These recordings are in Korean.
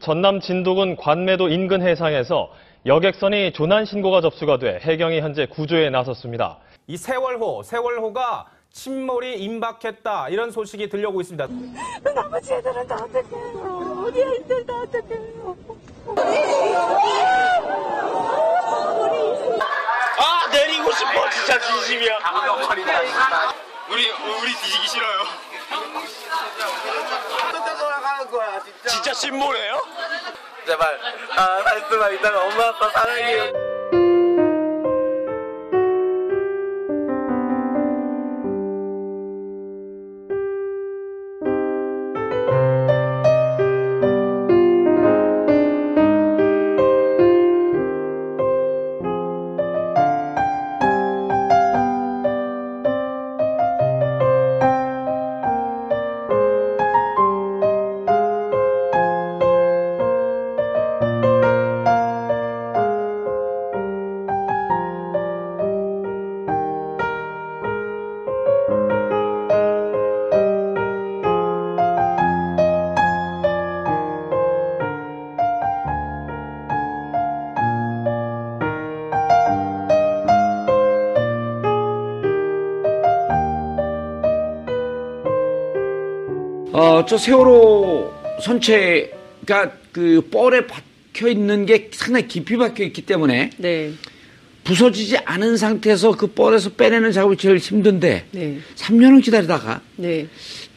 전남 진도군 관매도 인근 해상에서 여객선이 조난 신고가 접수가 돼 해경이 현재 구조에 나섰습니다. 이 세월호가 침몰이 임박했다 이런 소식이 들려오고 있습니다. 나머지 애들은 다 어떡해요? 우리 애들 다 어떡해요? 아 내리고 싶어 진짜 진심이야. 우리 뒤지기 싫어요. 어떻게 돌아가는 거야 진짜. 진짜 신모래요? 제발 살 수만 있다면 엄마 아빠 사랑해요. 저 세월호 선체가 그 뻘에 박혀 있는 게 상당히 깊이 박혀 있기 때문에 네. 부서지지 않은 상태에서 그 뻘에서 빼내는 작업이 제일 힘든데 네. 3년을 기다리다가 네.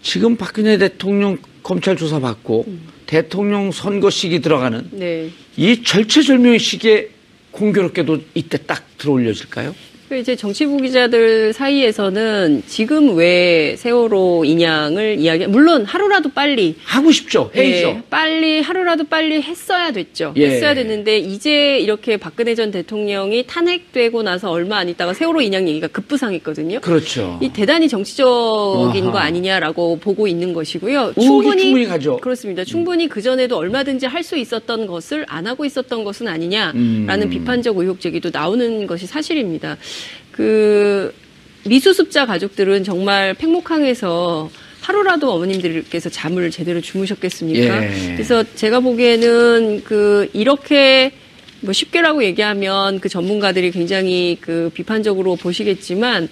지금 박근혜 대통령 검찰 조사 받고 대통령 선거 시기 들어가는 네. 이 절체절명의 시기에 공교롭게도 이때 딱 들어올려질까요? 이제 정치부 기자들 사이에서는 지금 왜 세월호 인양을 물론 하루라도 빨리 하고 싶죠. 회의죠. 네, 빨리 하루라도 빨리 했어야 됐죠. 예. 했어야 됐는데 이제 이렇게 박근혜 전 대통령이 탄핵되고 나서 얼마 안 있다가 세월호 인양 얘기가 급부상했거든요. 그렇죠. 이 대단히 정치적인 아하. 거 아니냐라고 보고 있는 것이고요. 충분히 가죠. 그렇습니다. 충분히 그 전에도 얼마든지 할 수 있었던 것을 안 하고 있었던 것은 아니냐라는 비판적 의혹 제기도 나오는 것이 사실입니다. 그 미수습자 가족들은 정말 팽목항에서 하루라도 어머님들께서 잠을 제대로 주무셨겠습니까? 예. 그래서 제가 보기에는 이렇게 뭐 쉽게라고 얘기하면 그 전문가들이 굉장히 그 비판적으로 보시겠지만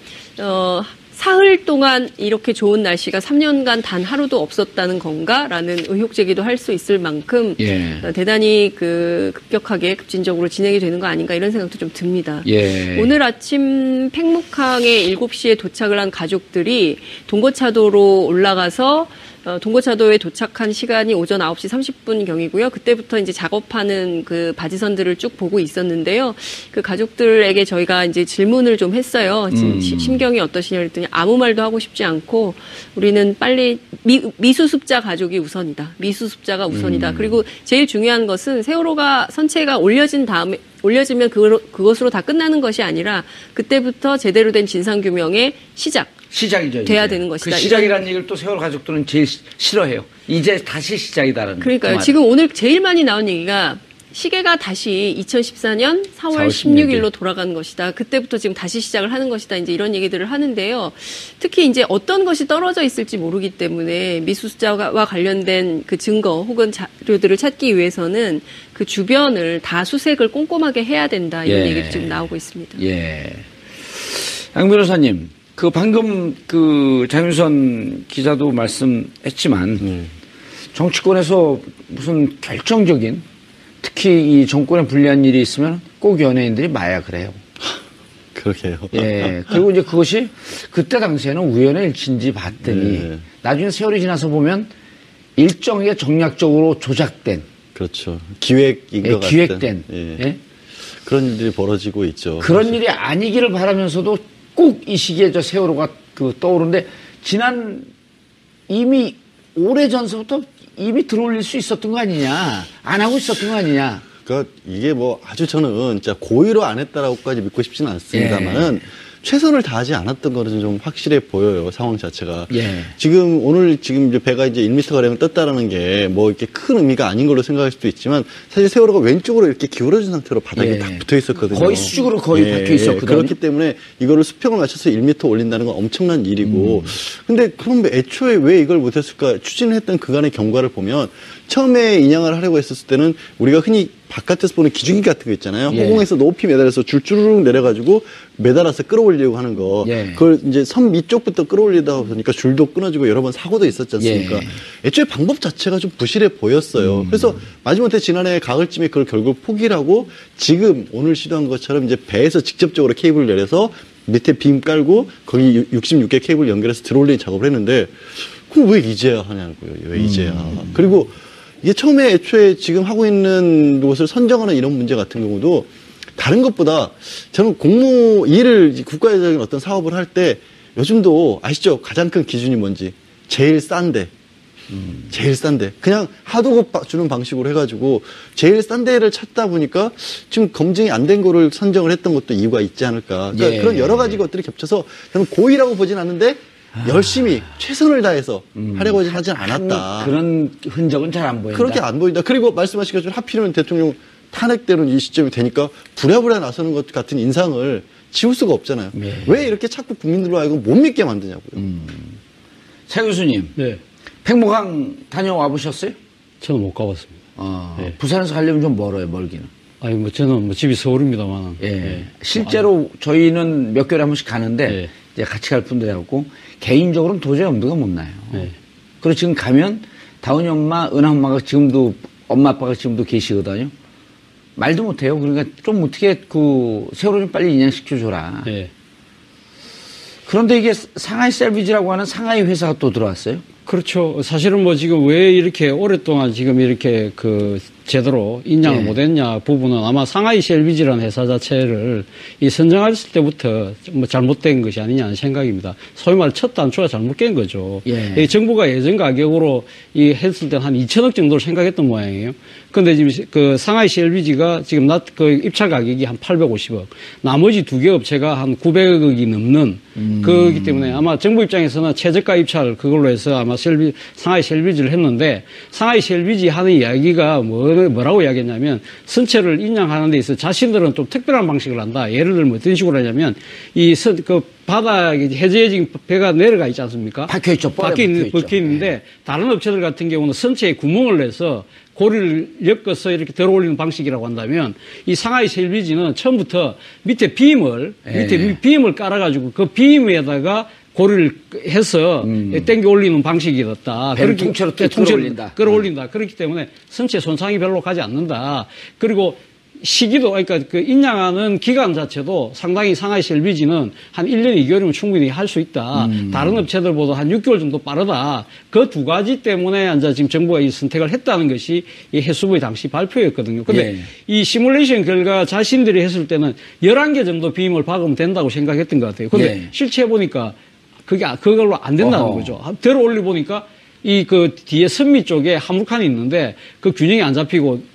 사흘 동안 이렇게 좋은 날씨가 3년간 단 하루도 없었다는 건가라는 의혹 제기도 할 수 있을 만큼 예. 대단히 급격하게 급진적으로 진행이 되는 거 아닌가 이런 생각도 좀 듭니다. 예. 오늘 아침 팽목항에 7시에 도착을 한 가족들이 동거차도로 올라가서 동거차도에 도착한 시간이 오전 9시 30분경이고요. 그때부터 이제 작업하는 그 바지선들을 쭉 보고 있었는데요. 그 가족들에게 저희가 이제 질문을 좀 했어요. 심경이 어떠시냐 그랬더니 아무 말도 하고 싶지 않고 우리는 빨리 미수습자 가족이 우선이다. 미수습자가 우선이다. 그리고 제일 중요한 것은 세월호가 선체가 올려지면 그것으로 다 끝나는 것이 아니라 그때부터 제대로 된 진상규명의 시작이죠. 돼야 되는 것이다. 그 시작이라는 얘기를 또 세월 가족들은 제일 싫어해요. 이제 다시 시작이다라는. 그러니까요. 지금 오늘 제일 많이 나온 얘기가 시계가 다시 2014년 4월 16일로 돌아가는 것이다. 그때부터 지금 다시 시작을 하는 것이다. 이제 이런 얘기들을 하는데요. 특히 이제 어떤 것이 떨어져 있을지 모르기 때문에 미수습자와 관련된 그 증거 혹은 자료들을 찾기 위해서는 그 주변을 다 수색을 꼼꼼하게 해야 된다. 이런 얘기도 지금 나오고 있습니다. 예. 양 변호사님. 방금 장윤선 기자도 말씀했지만 정치권에서 무슨 결정적인 특히 이 정권에 불리한 일이 있으면 꼭 연예인들이 마약을 해요. 그러게요. 예. 그리고 이제 그것이 그때 당시에는 우연의 일치인지 봤더니 나중에 세월이 지나서 보면 일정하게 정략적으로 조작된. 그렇죠. 기획인 것 같은. 기획된. 예. 그런 일들이 벌어지고 있죠. 그런 사실. 일이 아니기를 바라면서도 꼭 이 시기에 세월호가 떠오르는데 이미 오래전서부터 이미 들어올릴 수 있었던 거 아니냐. 안 하고 있었던 거 아니냐. 그러니까 이게 아주 저는 진짜 고의로 안 했다라고까지 믿고 싶지는 않습니다만은 최선을 다하지 않았던 거는 좀 확실해 보여요. 상황 자체가. 예. 오늘 이제 배가 이제 1m가량을 떴다라는 게 이렇게 큰 의미가 아닌 걸로 생각할 수도 있지만 사실 세월호가 왼쪽으로 이렇게 기울어진 상태로 바닥에 딱 붙어 있었거든요. 거의 수직으로 박혀 있었거든요. 그렇기 때문에 이거를 수평을 맞춰서 1m 올린다는 건 엄청난 일이고. 근데 그럼 애초에 왜 이걸 못했을까? 추진했던 그간의 경과를 보면 처음에 인양을 하려고 했었을 때는 우리가 흔히 바깥에서 보는 기중기 같은 거 있잖아요. 예. 허공에서 높이 매달려서 줄 쭈르륵 내려가지고 매달아서 끌어올리려고 하는 거. 예. 그걸 이제 섬 밑쪽부터 끌어올리다 보니까 줄도 끊어지고 여러 번 사고도 있었지 않습니까? 예. 애초에 방법 자체가 좀 부실해 보였어요. 그래서 마지못해 지난해 가을쯤에 그걸 결국 포기를 하고 지금 오늘 시도한 것처럼 이제 배에서 직접적으로 케이블을 내려서 밑에 빔 깔고 거기 66개 케이블 연결해서 들어올리는 작업을 했는데 그럼 왜 이제야 하냐고요. 왜 이제야. 그리고 이게 처음에 애초에 지금 하고 있는 곳을 선정하는 이런 문제 같은 경우도 다른 것보다 저는 공무 일을 국가적인 어떤 사업을 할 때 요즘도 아시죠? 가장 큰 기준이 뭔지. 제일 싼데. 제일 싼데. 그냥 하도급 주는 방식으로 해가지고 제일 싼 데를 찾다 보니까 지금 검증이 안 된 거를 선정을 했던 것도 이유가 있지 않을까. 그러니까 예. 그런 여러 가지 것들이 겹쳐서 저는 고의라고 보진 않는데 열심히 최선을 다해서 하려고 하진 않았다. 그런 흔적은 잘 안 보인다. 그렇게 안 보인다. 그리고 말씀하신 것처럼 하필이면 대통령 탄핵되는 이 시점이 되니까 부랴부랴 나서는 것 같은 인상을 지울 수가 없잖아요. 예. 왜 이렇게 자꾸 국민들로 하여금 못 믿게 만드냐고요. 차 교수님, 네. 팽목항 다녀와 보셨어요? 저는 못 가봤습니다. 네. 부산에서 가려면 좀 멀어요, 멀기는. 아니, 뭐, 저는 뭐 집이 서울입니다만. 예. 실제로 저희는 몇 개월에 한 번씩 가는데, 네. 이제 같이 갈 분들하고, 개인적으로는 도저히 엄두가 못 나요. 네. 그리고 지금 가면, 다은이 엄마, 은하 엄마가 지금도, 엄마 아빠가 지금도 계시거든요. 말도 못 해요. 그러니까 좀 어떻게 세월호 좀 빨리 인양시켜줘라. 네. 그런데 이게 상하이 셀비지라고 하는 상하이 회사가 또 들어왔어요. 그렇죠. 사실은 뭐 지금 왜 이렇게 오랫동안 지금 이렇게 제대로 인양을 예. 못했냐 부분은 아마 상하이 셀비지라는 회사 자체를 이 선정했을 때부터 뭐 잘못된 것이 아니냐는 생각입니다. 소위 말해 첫 단추가 잘못 깬 거죠. 예. 이 정부가 예전 가격으로 이 했을 때는 한 2천억 정도를 생각했던 모양이에요. 근데 지금 상하이 셀비지가 지금 입찰 가격이 한 850억, 나머지 두 개 업체가 한 900억이 넘는 그렇기 때문에 아마 정부 입장에서는 최저가 입찰 그걸로 해서 아마 상하이 셀비지를 했는데 상하이 셀비지 하는 이야기가 뭐라고 이야기했냐면 선체를 인양하는 데 있어서 자신들은 좀 특별한 방식을 한다. 예를 들면 어떤 식으로 하냐면 바다에 해저에 지금 배가 내려가 있지 않습니까? 박혀있죠. 박혀 있는데 다른 업체들 같은 경우는 선체에 구멍을 내서 고리를 엮어서 이렇게 들어 올리는 방식이라고 한다면 이 상하이 셀비지는 처음부터 밑에 빔을 깔아가지고 그 빔에다가 고리를 해서 땡겨 올리는 방식이었다. 배를 통째로 끌어올린다. 그렇기 때문에 선체 손상이 별로 가지 않는다. 그리고 시기도, 그러니까 인양하는 기간 자체도 상당히 상하이 셀비지는 한 1년 2개월이면 충분히 할 수 있다. 다른 업체들보다 한 6개월 정도 빠르다. 그 두 가지 때문에 이제 지금 정부가 이 선택을 했다는 것이 이 해수부의 당시 발표였거든요. 근데 이 시뮬레이션 결과 자신들이 했을 때는 11개 정도 빔을 박으면 된다고 생각했던 것 같아요. 근데 실제 해보니까 그걸로 안 된다는 거죠. 들어 올려 보니까 뒤에 선미 쪽에 화물칸이 있는데 그 균형이 안 잡히고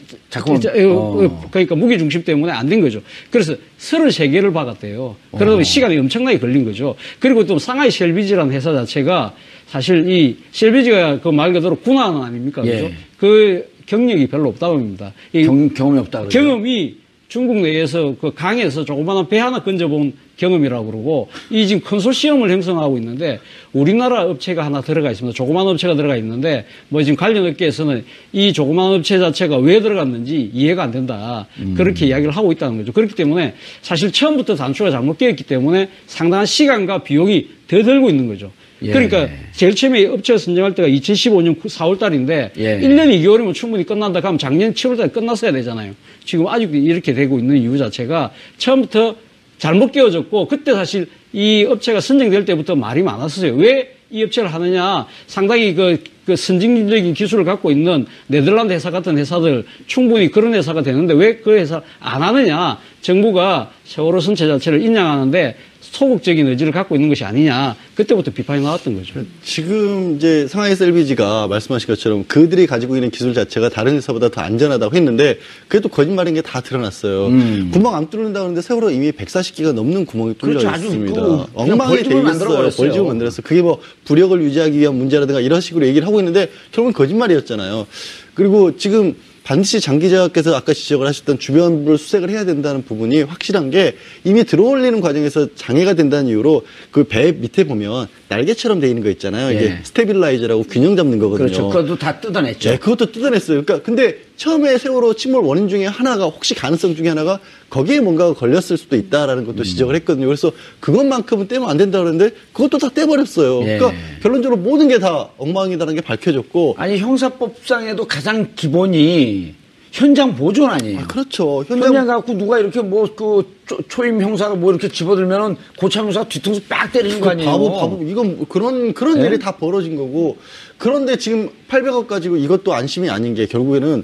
그러니까 무게 중심 때문에 안 된 거죠. 그래서 33개를 박았대요. 그러다 보니 시간이 엄청나게 걸린 거죠. 그리고 또 상하이 셀비지라는 회사 자체가 사실 이 셀비지가 그 말 그대로 군함 아닙니까? 그죠? 그 경력이 별로 없다고 합니다. 경험이 없다 그러죠. 경험이 중국 내에서 그 강에서 조그마한 배 하나 건져본 경험이라고 그러고 이 지금 컨소시엄을 형성하고 있는데 우리나라 업체가 하나 들어가 있습니다. 조그마한 업체가 들어가 있는데 뭐 지금 관련 업계에서는 이 조그마한 업체 자체가 왜 들어갔는지 이해가 안 된다. 그렇게 이야기를 하고 있다는 거죠. 그렇기 때문에 사실 처음부터 단추가 잘못 깨었기 때문에 상당한 시간과 비용이 더 들고 있는 거죠. 그러니까 제일 처음에 업체가 선정할 때가 2015년 4월 달인데 1년 2개월이면 충분히 끝난다 하면 작년 7월 달에 끝났어야 되잖아요. 지금 아직도 이렇게 되고 있는 이유 자체가 처음부터 잘못 깨어졌고 그때 사실 이 업체가 선정될 때부터 말이 많았어요. 왜 이 업체를 하느냐. 상당히 그 선진적인 기술을 갖고 있는 네덜란드 회사 같은 회사들 충분히 그런 회사가 되는데 왜 그 회사 안 하느냐. 정부가 세월호 선체 자체를 인양하는데 소극적인 의지를 갖고 있는 것이 아니냐. 그때부터 비판이 나왔던 거죠. 지금 이제 상하이 셀비지가 말씀하신 것처럼 그들이 가지고 있는 기술 자체가 다른 회사보다 더 안전하다고 했는데 그게 또 거짓말인 게 다 드러났어요. 구멍 안 뚫는다 그러는데 세월호 이미 140개가 넘는 구멍이 뚫려 그렇죠. 있습니다. 아주 엉망이 돼 있어요. 벌집을 만들었어요. 그게 뭐 부력을 유지하기 위한 문제라든가 이런 식으로 얘기를 하고 있는데 결국은 거짓말이었잖아요. 그리고 지금 반드시 장 기자께서 아까 지적을 하셨던 주변부를 수색을 해야 된다는 부분이 확실한 게 이미 들어올리는 과정에서 장애가 된다는 이유로 그 배 밑에 보면 날개처럼 돼 있는 거 있잖아요. 예. 이게 스테빌라이저라고 균형 잡는 거거든요. 그렇죠. 그것도 다 뜯어냈죠. 네, 그것도 뜯어냈어요. 그러니까 근데 처음에 세월호 침몰 원인 중에 하나가 혹시 가능성 중에 하나가 거기에 뭔가가 걸렸을 수도 있다라는 것도 지적을 했거든요. 그래서 그것만큼은 떼면 안 된다 그러는데 그것도 다 떼버렸어요. 예. 그러니까 결론적으로 모든 게 다 엉망이다라는 게 밝혀졌고. 아니 형사법상에도 가장 기본이 현장 보존 아니에요. 그렇죠. 현장 갖고 누가 이렇게 뭐 그 초임 형사가 뭐 이렇게 집어들면은 고참 형사가 뒤통수 빡 때리는 거 아니에요. 바보 이건 그런 네? 일이 다 벌어진 거고. 그런데 지금 800억 가지고 이것도 안심이 아닌 게 결국에는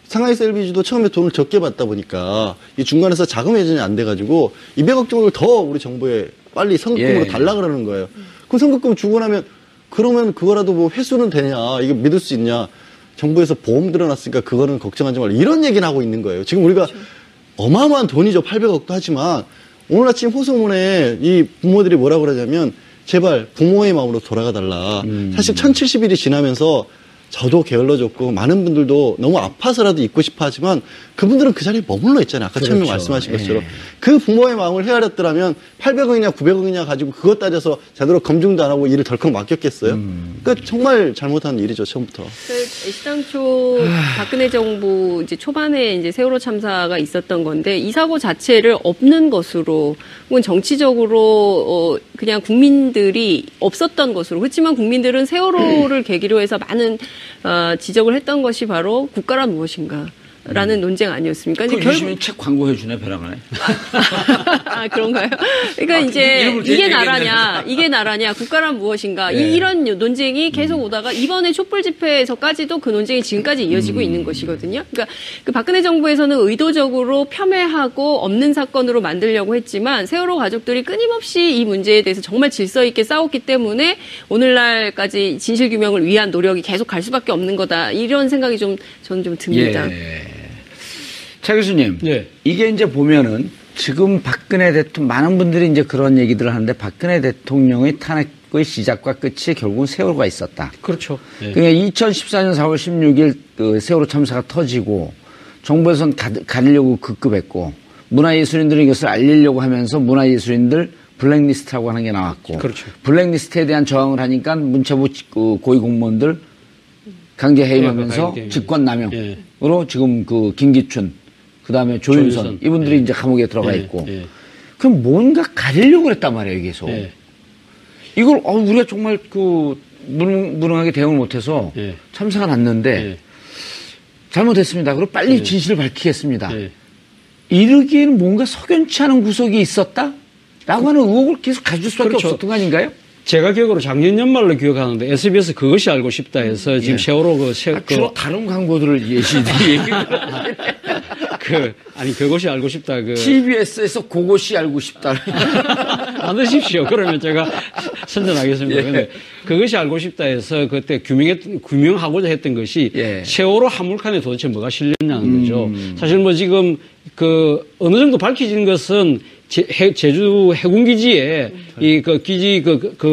상하이 셀비지도 처음에 돈을 적게 받다 보니까 이 중간에서 자금 회전이 안 돼가지고 200억 정도를 더 우리 정부에 빨리 선급금으로 예. 달라 그러는 거예요. 그럼 선급금 주고 나면 그러면 그거라도 뭐 회수는 되냐 이거 믿을 수 있냐. 정부에서 보험 들어놨으니까 그거는 걱정하지 말라. 이런 얘기는 하고 있는 거예요. 지금 우리가 어마어마한 돈이죠. 800억도 하지만 오늘 아침 호소문에 이 부모들이 뭐라고 그러냐면 제발 부모의 마음으로 돌아가 달라. 사실 1070일이 지나면서 저도 게을러졌고 많은 분들도 너무 아파서라도 있고 싶어 하지만 그분들은 그 자리에 머물러 있잖아요. 아까 처음에 그렇죠. 말씀하신 예. 것처럼. 그 부모의 마음을 헤아렸더라면 800억이냐 900억이냐 가지고 그것 따져서 제대로 검증도 안 하고 일을 덜컥 맡겼겠어요. 그러니까 정말 잘못한 일이죠. 처음부터. 애시당초 박근혜 정부 이제 초반에 이제 세월호 참사가 있었던 건데 이 사고 자체를 없는 것으로 혹은 정치적으로 그냥 국민들이 없었던 것으로 그렇지만 국민들은 세월호를 계기로 해서 많은 지적을 했던 것이 바로 국가란 무엇인가. 라는 논쟁 아니었습니까? 그 유시민 책 광고해 주네 벼랑을. 아 그런가요? 그러니까 이제 이게 나라냐, 국가란 무엇인가 네. 이런 논쟁이 계속 오다가 이번에 촛불 집회에서까지도 그 논쟁이 지금까지 이어지고 있는 것이거든요. 그러니까 그 박근혜 정부에서는 의도적으로 폄훼하고 없는 사건으로 만들려고 했지만 세월호 가족들이 끊임없이 이 문제에 대해서 정말 질서 있게 싸웠기 때문에 오늘날까지 진실 규명을 위한 노력이 계속 갈 수밖에 없는 거다 이런 생각이 저는 좀 듭니다. 예. 차 교수님, 네. 이게 이제 보면은 지금 박근혜 대통령, 많은 분들이 이제 그런 얘기들을 하는데 박근혜 대통령의 탄핵의 시작과 끝이 결국은 세월호가 있었다. 그렇죠. 네. 그러니까 2014년 4월 16일 그 세월호 참사가 터지고 정부에서는 가리려고 급급했고 문화예술인들은 이것을 알리려고 하면서 문화예술인들 블랙리스트라고 하는 게 나왔고 그렇죠. 블랙리스트에 대한 저항을 하니까 문체부 고위공무원들 강제 해임하면서 예, 직권남용으로 지금 그 김기춘 그다음에 조윤선 이분들이 이제 감옥에 들어가 있고 그럼 뭔가 가리려고 했단 말이에요 계속 이걸 우리가 정말 그 무능하게 대응을 못해서 참사가 났는데 잘못했습니다. 그리고 빨리 진실을 밝히겠습니다. 이러기에는 뭔가 석연치 않은 구석이 있었다라고 하는 의혹을 계속 가질 수밖에 그렇죠. 없었던 거 아닌가요? 제가 기억으로 작년 연말로 기억하는데 SBS 그것이 알고 싶다 해서 지금 세월호 주로 다른 광고들을 그것이 알고 싶다. TBS에서 그것이 알고 싶다. 안 드십시오. 그러면 제가 선전하겠습니다. 근데 그것이 알고 싶다 해서 그때 규명하고자 했던 것이 세월호 화물칸에 도대체 뭐가 실렸냐는 거죠. 사실 뭐 지금 어느 정도 밝혀진 것은 제주 해군기지에 기지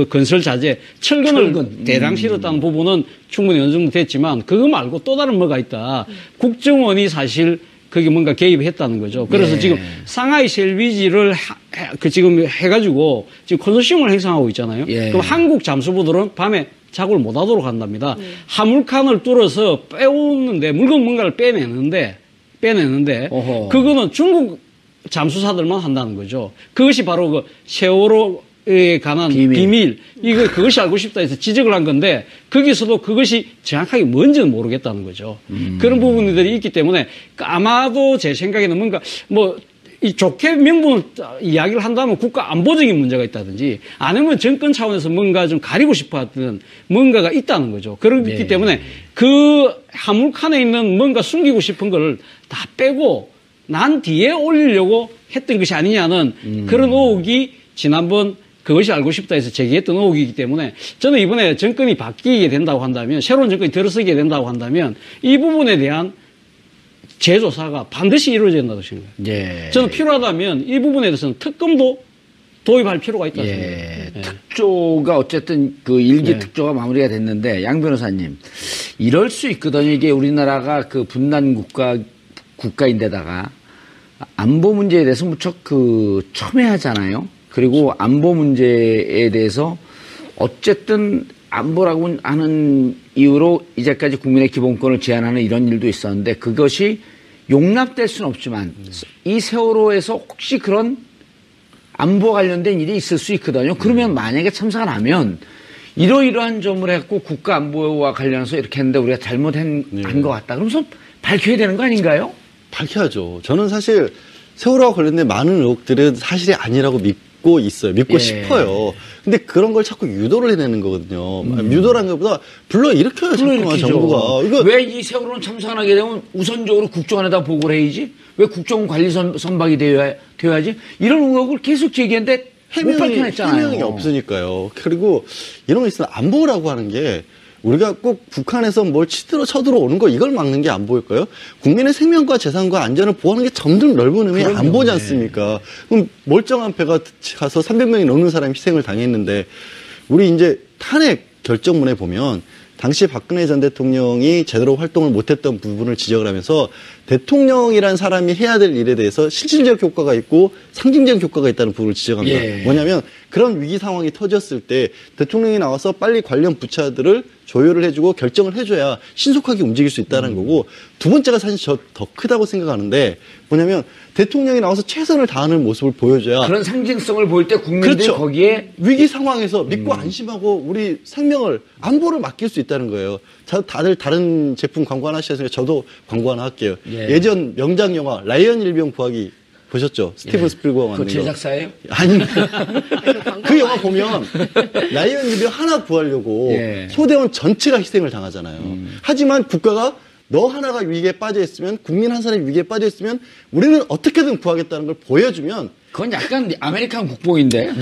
건설 자재 철근을 대량 실었다는 부분은 충분히 어느 정도 됐지만 그거 말고 또 다른 뭐가 있다. 국정원이 사실 거기 뭔가 개입했다는 거죠. 그래서 지금 상하이 셀비지를 지금 해가지고 지금 컨소시엄을 형성하고 있잖아요. 그럼 한국 잠수부들은 밤에 작업을 못 하도록 한답니다. 화물칸을 뚫어서 빼오는데 물건 뭔가를 빼내는데 그거는 중국 잠수사들만 한다는 거죠. 그것이 바로 그 세월호에 관한 비밀. 그것이 알고 싶다 해서 지적을 한 건데, 거기서도 그것이 정확하게 뭔지는 모르겠다는 거죠. 그런 부분들이 있기 때문에, 아마도 제 생각에는 뭔가, 이 좋게 명분을 이야기를 한다면 국가 안보적인 문제가 있다든지, 아니면 정권 차원에서 뭔가 좀 가리고 싶어 했던 뭔가가 있다는 거죠. 그렇기 때문에 그 화물칸에 있는 뭔가 숨기고 싶은 걸 다 빼고, 난 뒤에 올리려고 했던 것이 아니냐는 그런 의혹이 지난번 그것이 알고 싶다 해서 제기했던 의혹이기 때문에 저는 이번에 정권이 바뀌게 된다고 한다면 새로운 정권이 들어서게 된다고 한다면 이 부분에 대한 재조사가 반드시 이루어져야 된다고 생각해요. 저는 필요하다면 이 부분에 대해서는 특검도 도입할 필요가 있다. 예. 특조가 어쨌든 그 일기 특조가 마무리가 됐는데 양 변호사님 이럴 수 있거든요. 이게 우리나라가 그 분단 국가인데다가 안보 문제에 대해서 무척 그 첨예하잖아요. 그리고 안보 문제에 대해서 어쨌든 안보라고 하는 이유로 이제까지 국민의 기본권을 제한하는 이런 일도 있었는데 그것이 용납될 수는 없지만 이 세월호에서 혹시 그런 안보 관련된 일이 있을 수 있거든요. 그러면 만약에 참사가 나면 이러이러한 점을 해갖고 국가 안보와 관련해서 이렇게 했는데 우리가 잘못한 것 같다. 그러면서 밝혀야 되는 거 아닌가요? 밝혀야죠. 저는 사실 세월호와 관련된 많은 의혹들은 사실이 아니라고 믿고 있어요. 믿고 싶어요. 근데 그런 걸 자꾸 유도를 해내는 거거든요. 유도라는 것보다 불러일으켜요. 자꾸만 정부가. 왜 이 세월호는 참사하게 되면 우선적으로 국정원에다 보고를 해야지? 왜 국정관리 선박이 되어야지? 이런 의혹을 계속 제기했는데 못 밝혀냈잖아요. 해명이 없으니까요. 그리고 이런 거 있으면 안보라고 하는 게 우리가 꼭 북한에서 뭘 쳐들어오는 거 이걸 막는 게 안보일까요? 국민의 생명과 재산과 안전을 보호하는 게 점점 넓은 의미의 안보지 않습니까? 그럼 멀쩡한 배가 가서 300명이 넘는 사람이 희생을 당했는데 우리 이제 탄핵 결정문에 보면 당시 박근혜 전 대통령이 제대로 활동을 못했던 부분을 지적을 하면서 대통령이란 사람이 해야 될 일에 대해서 실질적 효과가 있고 상징적 효과가 있다는 부분을 지적합니다. 뭐냐면 그런 위기 상황이 터졌을 때 대통령이 나와서 빨리 관련 부처들을 조율을 해주고 결정을 해줘야 신속하게 움직일 수 있다는 거고 두 번째가 사실 저 더 크다고 생각하는데 뭐냐면 대통령이 나와서 최선을 다하는 모습을 보여줘야 그런 상징성을 보일 때 국민들이 그렇죠. 거기에 위기 상황에서 믿고 안심하고 우리 생명을 안보를 맡길 수 있다는 거예요. 다들 다른 제품 광고 하나 하시니까 저도 광고 하나 할게요. 예전 명작 영화 라이언 일병 구하기 보셨죠? 스티븐 스필버가 만든 그 제작사예요? 아니 그 영화 보면 라이언 일병 하나 구하려고 소대원 전체가 희생을 당하잖아요. 하지만 국가가 너 하나가 위기에 빠져 있으면 국민 한 사람이 위기에 빠져 있으면 우리는 어떻게든 구하겠다는 걸 보여주면 그건 약간 아메리칸 국보인데.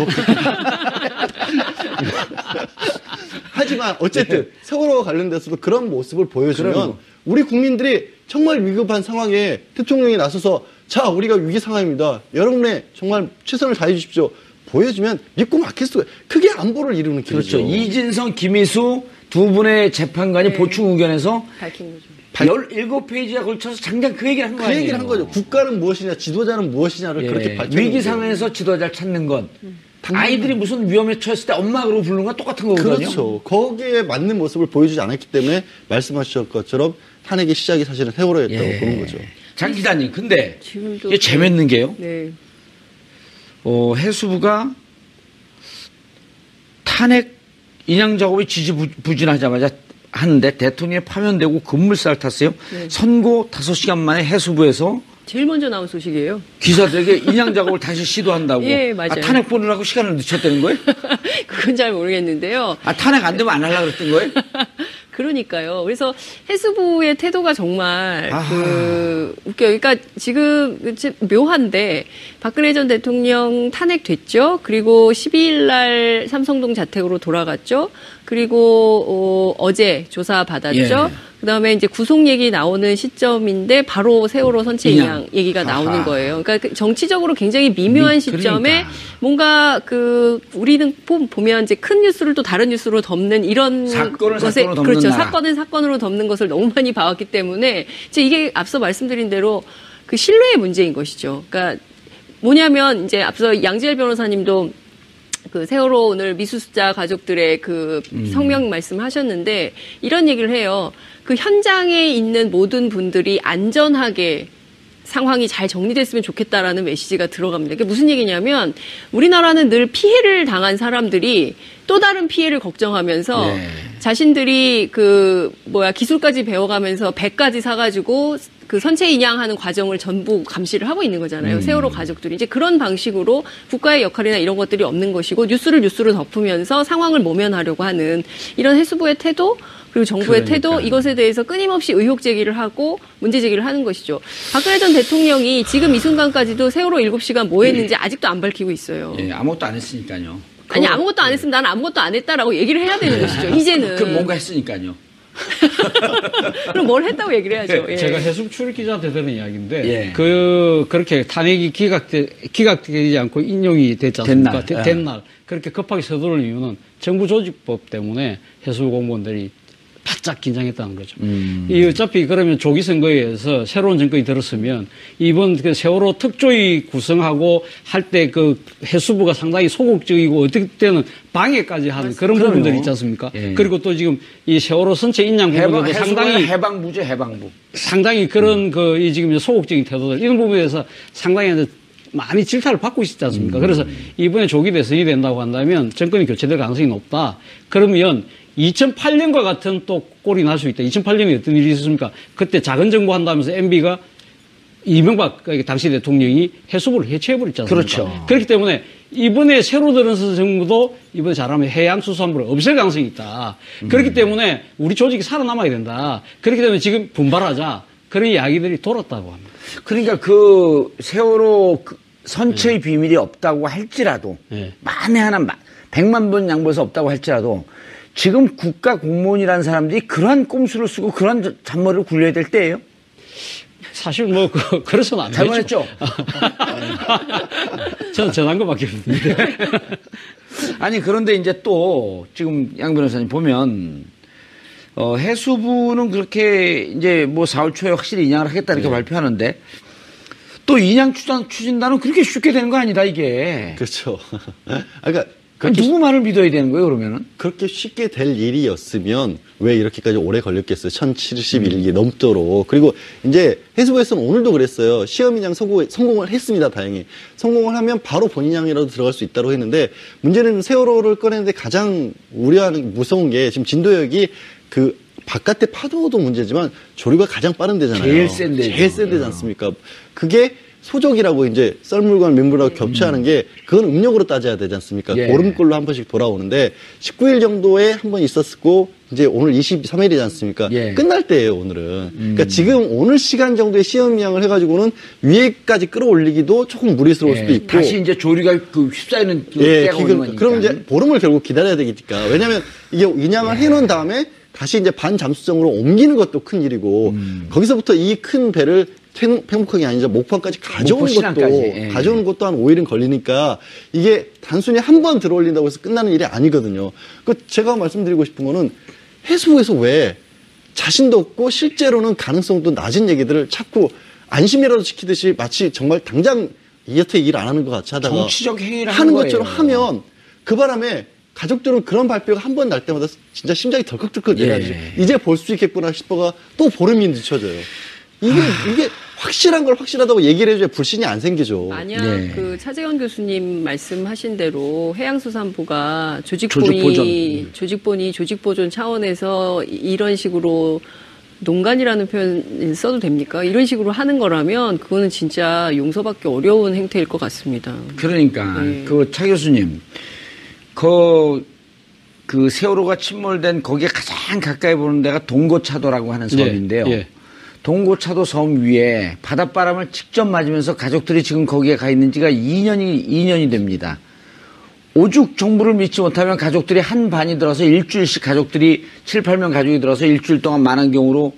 하지만 어쨌든 세월호와 관련돼서도 그런 모습을 보여주면 우리 국민들이 정말 위급한 상황에 대통령이 나서서 자 우리가 위기 상황입니다. 여러분의 정말 최선을 다해 주십시오. 보여주면 믿고 맡길 수가 크게 안보를 이루는 길이죠. 그렇죠. 이진성, 김희수 두 분의 재판관이 보충 의견에서 밝힌 거죠. 17페이지에 걸쳐서 장장 그 얘기를 한 거 아니에요? 그 얘기를 한 거죠. 국가는 무엇이냐, 지도자는 무엇이냐를 그렇게 밝혀. 위기 상황에서 지도자를 찾는 건 아이들이 무슨 위험에 처했을 때 엄마 그러고 부르는 건 똑같은 거거든요. 그렇죠. 거기에 맞는 모습을 보여주지 않았기 때문에 말씀하신 것처럼 탄핵의 시작이 사실은 세월호였다고 보는 거죠. 장 기자님, 근데 지금도 이게 재밌는 게요. 네. 해수부가 탄핵 인양 작업이 지지부진하자마자 하는데 대통령이 파면되고 급물살 탔어요. 선고 5시간 만에 해수부에서 제일 먼저 나온 소식이에요. 기사들에게 인양 작업을 다시 시도한다고. 예, 맞아요. 탄핵 보느라고 시간을 늦췄다는 거예요? 그건 잘 모르겠는데요. 탄핵 안 되면 안 하려고 그랬던 거예요? 그러니까요. 그래서 해수부의 태도가 정말 웃겨요. 그러니까 지금 묘한데 박근혜 전 대통령 탄핵됐죠. 그리고 12일 날 삼성동 자택으로 돌아갔죠. 그리고 어제 조사 받았죠. 그다음에 이제 구속 얘기 나오는 시점인데 바로 세월호 선체 인양 얘기가 나오는 거예요. 그러니까 정치적으로 굉장히 미묘한 시점에 뭔가 우리는 보면 이제 큰 뉴스를 또 다른 뉴스로 덮는 이런 것에 그렇죠. 사건은 사건으로 덮는 것을 너무 많이 봐왔기 때문에 이제 이게 앞서 말씀드린 대로 그 신뢰의 문제인 것이죠. 그러니까 뭐냐면 이제 앞서 양지열 변호사님도 그 세월호 오늘 미수습자 가족들의 그 성명 말씀하셨는데 이런 얘기를 해요. 그 현장에 있는 모든 분들이 안전하게 상황이 잘 정리됐으면 좋겠다라는 메시지가 들어갑니다. 이게 무슨 얘기냐면 우리나라는 늘 피해를 당한 사람들이 또 다른 피해를 걱정하면서 자신들이 기술까지 배워가면서 배까지 사가지고 그 선체 인양하는 과정을 전부 감시를 하고 있는 거잖아요. 세월호 가족들이. 이제 그런 방식으로 국가의 역할이나 이런 것들이 없는 것이고 뉴스를 덮으면서 상황을 모면하려고 하는 이런 해수부의 태도 그리고 정부의 태도 이것에 대해서 끊임없이 의혹 제기를 하고 문제 제기를 하는 것이죠. 박근혜 전 대통령이 지금 이 순간까지도 세월호 7시간 뭐 했는지 아직도 안 밝히고 있어요. 아무것도 안 했으니까요. 아니 아무것도 안 했으면 나는 아무것도 안 했다라고 얘기를 해야 되는 것이죠. 이제는. 그럼 뭔가 했으니까요. 그럼 뭘 했다고 얘기를 해야죠. 예. 제가 해수부 출입 기자한테 들은 이야기인데 예. 그렇게 탄핵이 기각되지 않고 인용이 됐지 않습니까? 된 날 그렇게 급하게 서두를 이유는 정부 조직법 때문에 해수부 공무원들이 바짝 긴장했다는 거죠. 이 어차피 그러면 조기 선거에 의해서 새로운 정권이 들었으면 이번 그 세월호 특조위 구성하고 할 때 그 해수부가 상당히 소극적이고 어떻게 때는 방해까지 하는 그런 부분들이 있지 않습니까? 예. 그리고 또 지금 이 세월호 선체 인양 부분도 상당히 해방부죠, 해방부. 상당히 그런 이 지금 소극적인 태도들 이런 부분에 대해서 상당히 이제 많이 질타를 받고 있지 않습니까? 그래서 이번에 조기 대선이 된다고 한다면 정권이 교체될 가능성이 높다. 그러면 2008년과 같은 또 꼴이 날 수 있다. 2008년에 어떤 일이 있었습니까? 그때 작은 정부 한다면서 MB가 이명박 당시 대통령이 해수부를 해체해버렸지 않습니까? 그렇죠. 그렇기 때문에 이번에 새로 들어선 정부도 이번에 잘하면 해양수산부를 없앨 가능성이 있다. 그렇기 때문에 우리 조직이 살아남아야 된다. 그렇기 때문에 지금 분발하자. 그런 이야기들이 돌았다고 합니다. 그러니까 그 세월호 선처의 비밀이 없다고 할지라도 만에 하나 100만 번 양보해서 없다고 할지라도 지금 국가 공무원이라는 사람들이 그러한 꼼수를 쓰고 그러한 잔머리를 굴려야 될 때예요? 사실 뭐 그래서는 안 되죠. 잘못했죠? 저는 전한 것밖에 없는데. 아니 그런데 이제 또 지금 양 변호사님 보면 해수부는 그렇게 이제 뭐 4월 초에 확실히 인양을 하겠다 이렇게 발표하는데 또 인양 추진단은 그렇게 쉽게 되는 거 아니다 이게. 그렇죠. 그러니까 누구 말을 믿어야 되는 거예요 그러면은? 그렇게 쉽게 될 일이었으면 왜 이렇게까지 오래 걸렸겠어요? 1071기 넘도록. 그리고 이제 해수부에서는 오늘도 그랬어요. 시험 인양 성공을 했습니다. 다행히. 성공을 하면 바로 본인양이라도 들어갈 수 있다고 했는데 문제는 세월호를 꺼내는데 가장 우려하는 무서운 게 지금 진도역이 그 바깥의 파도도 문제지만 조류가 가장 빠른 데잖아요. 제일 센 데죠. 제일 센 데지 않습니까? 그게 소족이라고 이제 썰물과 민물하고 겹쳐하는 게 그건 음력으로 따져야 되지 않습니까? 예. 보름꼴로 한 번씩 돌아오는데 19일 정도에 한 번 있었고 이제 오늘 23일이지 않습니까? 예. 끝날 때예요 오늘은. 그러니까 지금 오늘 시간 정도의 시험 인양을 해가지고는 위에까지 끌어올리기도 조금 무리스러울 수도 있고. 다시 이제 조류가 그 휩싸이는 그 예, 때가 오는 거니까. 그럼 이제 보름을 결국 기다려야 되니까. 왜냐하면 이게 인양을 해놓은 다음에 다시 이제 반잠수정으로 옮기는 것도 큰 일이고 거기서부터 이 큰 배를 팽목항이 아니죠. 목포까지 가져오는 것도 한 5일은 걸리니까 이게 단순히 한 번 들어올린다고 해서 끝나는 일이 아니거든요. 그 제가 말씀드리고 싶은 거는 해수부에서 왜 자신도 없고 실제로는 가능성도 낮은 얘기들을 자꾸 안심이라도 시키듯이 마치 정말 당장 여태 일 안 하는 것 같이 하다가 정치적 행위를 하는 것처럼 하면 그 바람에 가족들은 그런 발표가 한 번 날 때마다 진짜 심장이 덜컥덜컥 내려가지고 이제 볼 수 있겠구나 싶어가 또 보름이 늦춰져요. 이게 확실한 걸 확실하다고 얘기를 해줘야 불신이 안 생기죠. 만약 그 차재현 교수님 말씀하신 대로 해양수산부가 조직보존 차원에서 이런 식으로 농간이라는 표현 써도 됩니까? 이런 식으로 하는 거라면 그거는 진짜 용서받기 어려운 행태일 것 같습니다. 그러니까 그 차 교수님 그 세월호가 침몰된 거기에 가장 가까이 보는 데가 동고차도라고 하는 섬인데요. 동고차도 섬 위에 바닷바람을 직접 맞으면서 가족들이 지금 거기에 가 있는 지가 2년이 됩니다. 오죽 정부를 믿지 못하면 가족들이 한 반이 들어서 일주일씩 가족들이 7, 8명 가족이 들어서 일주일 동안 만안경으로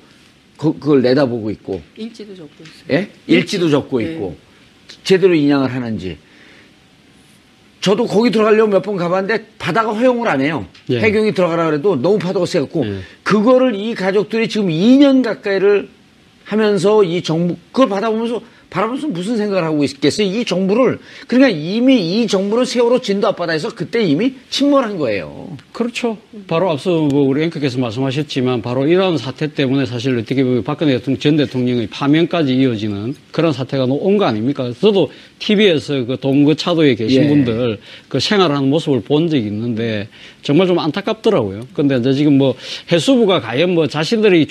그걸 내다보고 있고. 일지도 적고 있어요. 예? 일지도 적고 있고. 제대로 인양을 하는지. 저도 거기 들어가려고 몇 번 가봤는데 바다가 허용을 안 해요. 해경이 들어가라 그래도 너무 파도가 세갖고 그거를 이 가족들이 지금 2년 가까이를 하면서 이 정부 그걸 바라보면서 무슨 생각을 하고 있겠어요? 이 정부를 그러니까 이미 이 정부는 세월호 진도 앞바다에서 그때 이미 침몰한 거예요. 그렇죠. 바로 앞서 우리 앵커께서 말씀하셨지만 바로 이런 사태 때문에 사실 어떻게 보면 박근혜 전 대통령의 파면까지 이어지는 그런 사태가 온 거 아닙니까? 저도 TV에서 그 동거차도에 계신 분들 그 생활하는 모습을 본 적이 있는데 정말 좀 안타깝더라고요. 근데 이제 지금 뭐 해수부가 과연 뭐 자신들의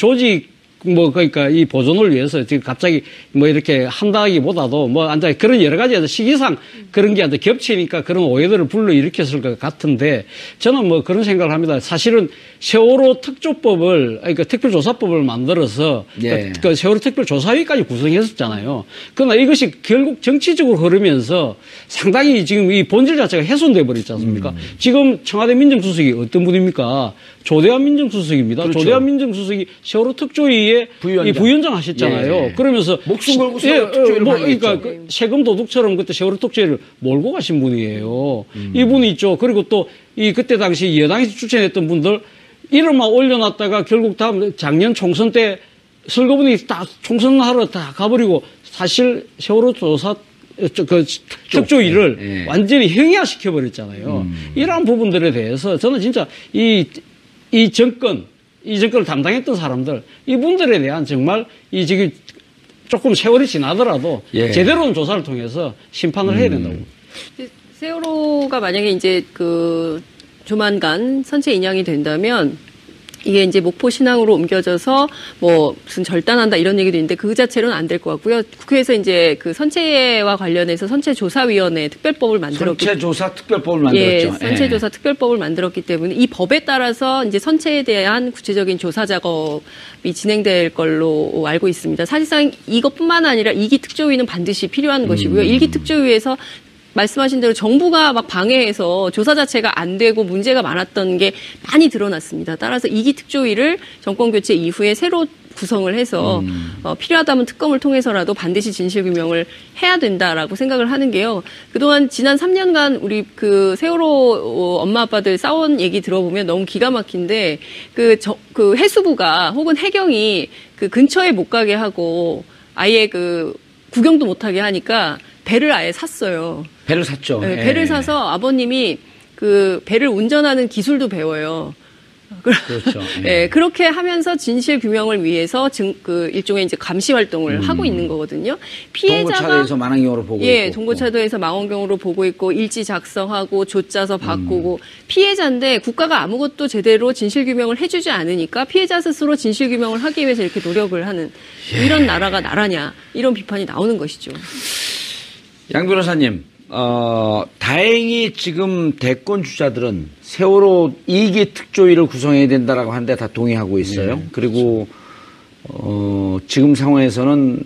그러니까 이 보존을 위해서 지금 갑자기 뭐 이렇게 한다기보다도 뭐 앉아 그런 여러 가지 시기상 그런 게 겹치니까 그런 오해들을 불러일으켰을 것 같은데 저는 뭐 그런 생각을 합니다. 사실은 세월호 그러니까 특별조사법을 만들어서 그 세월호 특별조사위까지 구성했었잖아요. 그러나 이것이 결국 정치적으로 흐르면서 상당히 지금 이 본질 자체가 훼손돼 버렸지 않습니까? 지금 청와대 민정수석이 어떤 분입니까? 조대한 민정수석입니다. 그렇죠. 조대한 민정수석이 세월호 특조위에 이 부위원장 하셨잖아요. 예. 그러면서 목숨 걸고 세월호 특조위를 방해했죠. 그러니까 그 세금 도둑처럼 그때 세월호 특조위를 몰고 가신 분이에요. 이분이 있죠. 그리고 또 이 그때 당시 여당에서 추천했던 분들 이름만 올려놨다가 결국 다음 작년 총선 때 선거분이 다 총선하러 다 가버리고 사실 세월호 조사 그 특조위를 예. 완전히 형이화시켜 버렸잖아요. 이러한 부분들에 대해서 저는 진짜 이 정권을 담당했던 사람들 이분들에 대한 정말 이 지금 조금 세월이 지나더라도 예. 제대로 된 조사를 통해서 심판을 해야 된다고. 세월호가 만약에 이제 그 조만간 선체 인양이 된다면 이게 이제 목포 신항으로 옮겨져서 뭐 무슨 절단한다 이런 얘기도 있는데 그 자체로는 안 될 것 같고요. 국회에서 이제 그 선체와 관련해서 선체조사위원회 특별법을 만들었기 선체조사 특별법을 만들었죠. 예, 선체조사 특별법을 만들었기 때문에 이 법에 따라서 이제 선체에 대한 구체적인 조사 작업이 진행될 걸로 알고 있습니다. 사실상 이것뿐만 아니라 2기 특조위는 반드시 필요한 것이고요. 1기 특조위에서 말씀하신 대로 정부가 막 방해해서 조사 자체가 안 되고 문제가 많았던 게 많이 드러났습니다. 따라서 2기 특조위를 정권 교체 이후에 새로 구성을 해서 필요하다면 특검을 통해서라도 반드시 진실규명을 해야 된다라고 생각을 하는 게요. 그동안 지난 3년간 우리 그 세월호 엄마 아빠들 싸운 얘기 들어보면 너무 기가 막힌데 그 해수부가 혹은 해경이 그 근처에 못 가게 하고 아예 그 구경도 못 하게 하니까 배를 아예 샀어요. 배를 샀죠. 네, 예. 배를 사서 아버님이 그 배를 운전하는 기술도 배워요. 그렇죠. 네, 그렇게 하면서 진실 규명을 위해서 그 일종의 이제 감시 활동을 하고 있는 거거든요. 피해자가 동고차도에서 망원경으로 보고 예, 있고. 동고차도에서 망원경으로 보고 있고 일지 작성하고 조짜서 바꾸고 피해자인데 국가가 아무것도 제대로 진실 규명을 해주지 않으니까 피해자 스스로 진실 규명을 하기 위해서 이렇게 노력을 하는 이런 나라가 나라냐 이런 비판이 나오는 것이죠. 양 변호사님, 다행히 지금 대권 주자들은 세월호 2기 특조위를 구성해야 된다라고 하는데 다 동의하고 있어요. 그리고, 지금 상황에서는,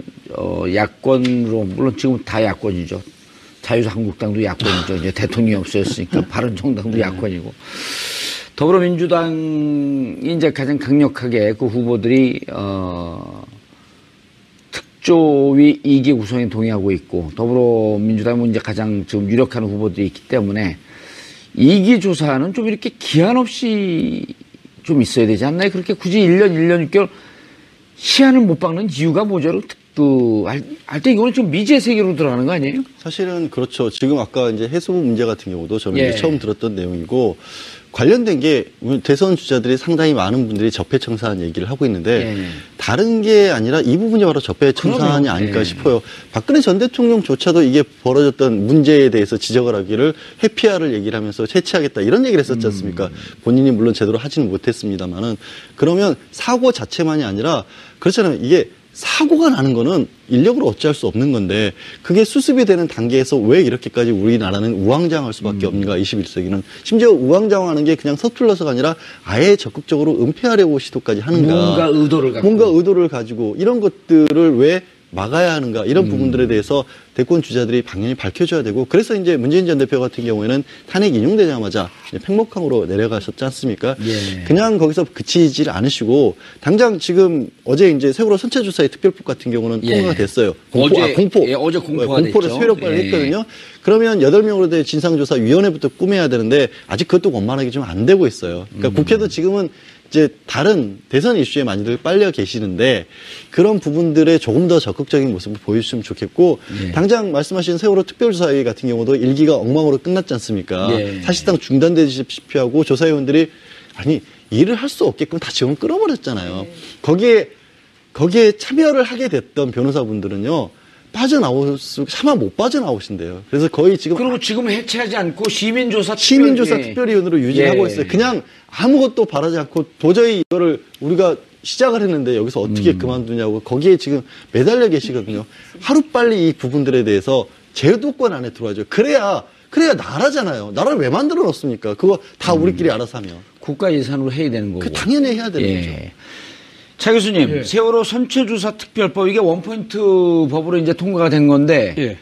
야권으로, 물론 지금 다 야권이죠. 자유한국당도 야권이죠. 이제 대통령이 없어졌으니까 바른정당도 야권이고. 더불어민주당이 이제 가장 강력하게 그 후보들이, 특조위 2기 구성에 동의하고 있고 더불어민주당은 이제 가장 지금 유력한 후보들이 있기 때문에 2기 조사는 좀 이렇게 기한 없이 좀 있어야 되지 않나요? 그렇게 굳이 1년, 1년 6개월 시한을 못 박는 이유가 뭐죠? 할 때 이거는 좀 미지의 세계로 들어가는 거 아니에요? 사실은 그렇죠. 지금 아까 이제 해수부 문제 같은 경우도 저는 예. 이제 처음 들었던 내용이고 관련된 게 대선 주자들이 상당히 많은 분들이 적폐청산 얘기를 하고 있는데 예. 다른 게 아니라 이 부분이 바로 적폐청산이 그럼요. 아닐까 예. 싶어요. 박근혜 전 대통령조차도 이게 벌어졌던 문제에 대해서 지적을 하기를 회피아를 얘기를 하면서 해체하겠다 이런 얘기를 했었지 않습니까? 본인이 물론 제대로 하지는 못했습니다만은 그러면 사고 자체만이 아니라 그렇잖아요. 이게 사고가 나는 거는 인력으로 어찌할 수 없는 건데 그게 수습이 되는 단계에서 왜 이렇게까지 우리나라는 우왕좌왕할 수밖에 없는가 21세기는 심지어 우왕좌왕하는 게 그냥 서툴러서가 아니라 아예 적극적으로 은폐하려고 시도까지 하는가 뭔가 의도를 가지고 이런 것들을 왜 막아야 하는가 이런 부분들에 대해서 대권 주자들이 방향이 밝혀져야 되고 그래서 이제 문재인 전 대표 같은 경우에는 탄핵 인용되자마자 팽목항으로 내려가셨지 않습니까? 예. 그냥 거기서 그치질 않으시고 당장 지금 어제 이제 세월호 선체조사의 특별법 같은 경우는 예. 통과가 됐어요. 공포. 예, 어제 공포가 공포를 됐죠. 수요력 발을 예. 했거든요. 그러면 8명으로 된 진상조사위원회부터 꾸며야 되는데 아직 그것도 원만하게 좀 안 되고 있어요. 그러니까 국회도 지금은 이제 다른 대선 이슈에 많이들 빨려 계시는데 그런 부분들에 조금 더 적극적인 모습을 보여주시면 좋겠고 예. 당장 말씀하신 세월호 특별조사위 같은 경우도 1기가 엉망으로 끝났지 않습니까? 예. 사실상 중단되시피 하고 조사위원들이 아니 일을 할 수 없게끔 다 지금 끌어버렸잖아요. 거기에 참여를 하게 됐던 변호사분들은요. 차마 못 빠져나오신대요. 그래서 거의 지금 그리고 지금 해체하지 않고 시민조사 특별위원으로 유지하고 있어요. 그냥 아무것도 바라지 않고 도저히 이거를 우리가 시작을 했는데 여기서 어떻게 그만두냐고 거기에 지금 매달려 계시거든요. 하루빨리 이 부분들에 대해서 제도권 안에 들어와야죠. 그래야 나라잖아요. 나라를 왜 만들어 놓습니까? 그거 다 우리끼리 알아서 하면. 국가 예산으로 해야 되는 거고. 당연히 해야 되는 예. 거죠. 차 교수님, 세월호 선체조사 특별법 이게 원포인트 법으로 이제 통과가 된 건데,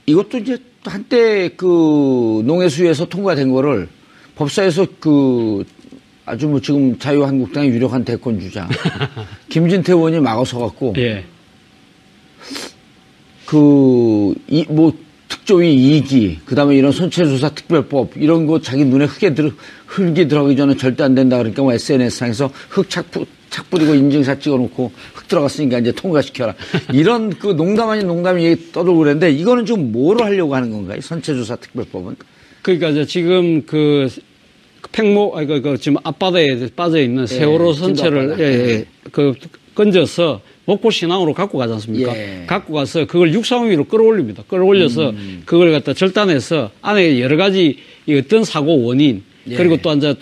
이것도 이제 한때 그 농해수에서 통과된 거를 법사에서 그 아주 뭐 지금 자유한국당의 유력한 대권 주자 김진태 의원이 막아서 갖고 예. 뭐 특조위 2기 그다음에 이런 선체조사 특별법 이런 거 자기 눈에 흙이 들어가기 전에 절대 안 된다 그러니까 뭐 SNS상에서 흙 착 뿌리고 인증샷 찍어놓고 흙 들어갔으니까 이제 통과시켜라 이런 그 농담 아닌 농담이 떠돌고 그랬는데 이거는 지금 뭐로 하려고 하는 건가요? 선체조사 특별법은? 그러니까 지금 그 지금 앞바다에 빠져 있는 세월호 선체를 건져서 목포 신항으로 갖고 가지 않습니까? 갖고 가서 그걸 육상 위로 끌어올립니다. 끌어올려서 그걸 갖다 절단해서 안에 여러 가지 어떤 사고 원인 그리고 또 이제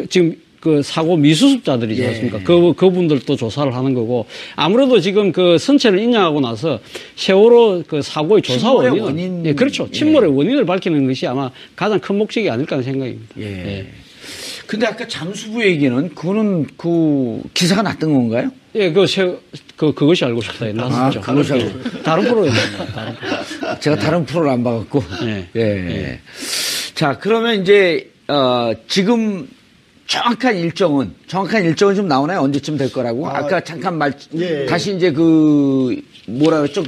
지금 그 사고 미수습자들이지 않습니까? 그분들도 조사를 하는 거고 아무래도 지금 그 선체를 인양하고 나서 세월호 그 사고의 조사 원인. 예, 그렇죠. 침몰의 원인을 밝히는 것이 아마 가장 큰 목적이 아닐까 하는 생각입니다. 예. 근데 아까 잠수부 얘기는 그거는 기사가 났던 건가요? 예, 그것이 알고 싶다. 났었죠. 그것이 알고. 다른 프로였나요? 제가 다른 프로를 안 봐갖고. 예. 자, 그러면 이제, 지금 정확한 일정은 좀 나오나요? 언제쯤 될 거라고? 아까 잠깐 다시 이제 뭐라 그랬죠?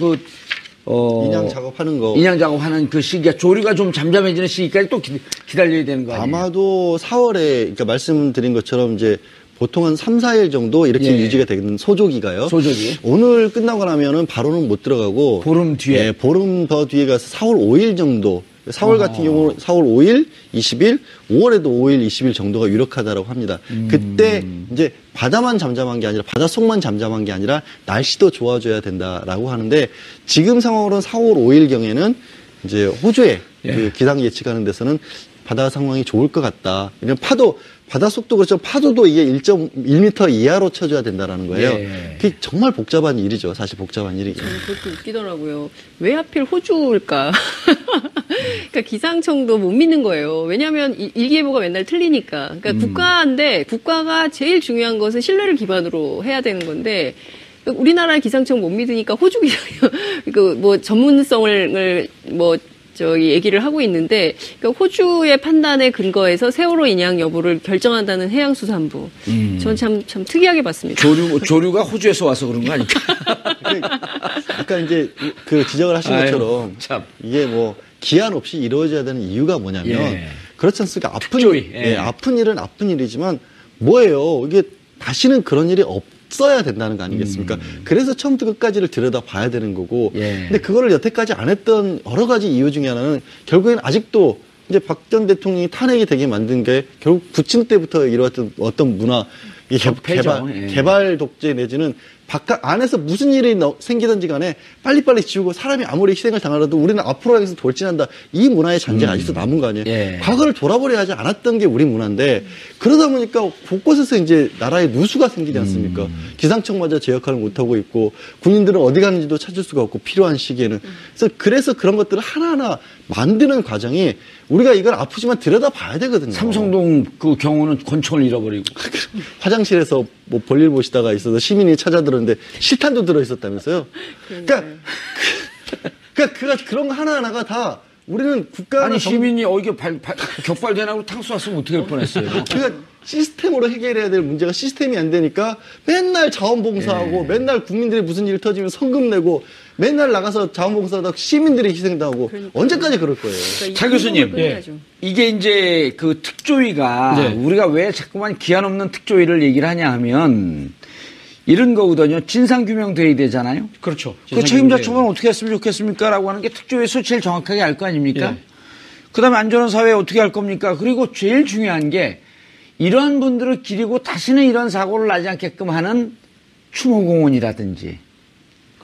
인양 작업하는 거. 인양 작업하는 그 시기가 조류가 좀 잠잠해지는 시기까지 또 기다려야 되는 거 아니에요? 아마도 4월에, 그러니까 말씀드린 것처럼 이제 보통 한 3, 4일 정도 이렇게 유지가 되는 소조기가요. 소조기. 오늘 끝나고 나면은 바로는 못 들어가고. 보름 뒤에. 네, 보름 더 뒤에 가서 4월 5일 정도. 4월 같은 경우는 4월 5일, 20일, 5월에도 5일, 20일 정도가 유력하다라고 합니다. 그때 이제 바다만 잠잠한 게 아니라 바닷속만 잠잠한 게 아니라 날씨도 좋아져야 된다라고 하는데 지금 상황으로는 4월 5일 경에는 이제 호주에 그 기상 예측하는 데서는 바다 상황이 좋을 것 같다. 이런 바닷속도 그렇죠. 파도도 이게 1.1m 이하로 쳐줘야 된다라는 거예요. 그게 정말 복잡한 일이죠. 사실 복잡한 일이죠. 그것도 웃기더라고요. 왜 하필 호주일까? 그러니까 기상청도 못 믿는 거예요. 왜냐하면 일기예보가 맨날 틀리니까. 그러니까 국가인데 국가가 제일 중요한 것은 신뢰를 기반으로 해야 되는 건데 우리나라의 기상청 못 믿으니까 호주 기상 뭐 전문성을 얘기를 하고 있는데, 그러니까 호주의 판단에 근거해서 세월호 인양 여부를 결정한다는 해양수산부. 전 참 특이하게 봤습니다. 조류가 호주에서 와서 그런 거 아닐까? 아까 이제 그 지적을 하신 것처럼 이게 뭐 기한 없이 이루어져야 되는 이유가 뭐냐면 그렇지 않습니까? 아픈 일은 아픈 일이지만 뭐예요? 이게 다시는 그런 일이 없어야 된다는 거 아니겠습니까? 그래서 처음부터 끝까지를 들여다 봐야 되는 거고. 근데 그거를 여태까지 안 했던 여러 가지 이유 중에 하나는 결국엔 아직도 이제 박 전 대통령이 탄핵이 되게 만든 게 결국 부친 때부터 이루어졌던 어떤 문화, 개발 독재 내지는 바깥 안에서 무슨 일이 생기든지 간에 빨리빨리 지우고 사람이 아무리 희생을 당하더라도 우리는 앞으로 향해서 돌진한다. 이 문화의 잔재가 아직도 남은 거 아니에요. 과거를 돌아보려 하지 않았던 게 우리 문화인데 그러다 보니까 곳곳에서 이제 나라에 누수가 생기지 않습니까? 기상청마저 제 역할을 못하고 있고 군인들은 어디 가는지도 찾을 수가 없고 필요한 시기에는. 그래서 그런 것들을 하나하나 만드는 과정이 우리가 이걸 아프지만 들여다봐야 되거든요. 삼성동 그 경우는 권총을 잃어버리고 화장실에서 뭐 볼일 보시다가 있어서 시민이 찾아들었는데 실탄도 들어있었다면서요. 그러니까 그런 거 하나하나가 다 우리는 국가가 시민이 이게 격발대나고 탕 쏘았으면 어떻게 할 뻔했어요. 그러니까 시스템으로 해결해야 될 문제가 시스템이 안 되니까 맨날 자원봉사하고 맨날 국민들이 무슨 일 터지면 성금 내고 맨날 나가서 자원봉사하다가 시민들이 희생당하고 언제까지 그럴 거예요. 그러니까 차 교수님, 이게 이제 그 특조위가 우리가 왜 자꾸만 기한 없는 특조위를 얘기를 하냐 하면 이런 거거든요. 진상규명 돼야 되잖아요. 그렇죠. 그 책임자 처벌은 어떻게 했으면 좋겠습니까? 라고 하는 게 특조위의 수치를 정확하게 알 거 아닙니까? 그 다음에 안전한 사회 어떻게 할 겁니까? 그리고 제일 중요한 게 이러한 분들을 기리고 다시는 이런 사고를 나지 않게끔 하는 추모공원이라든지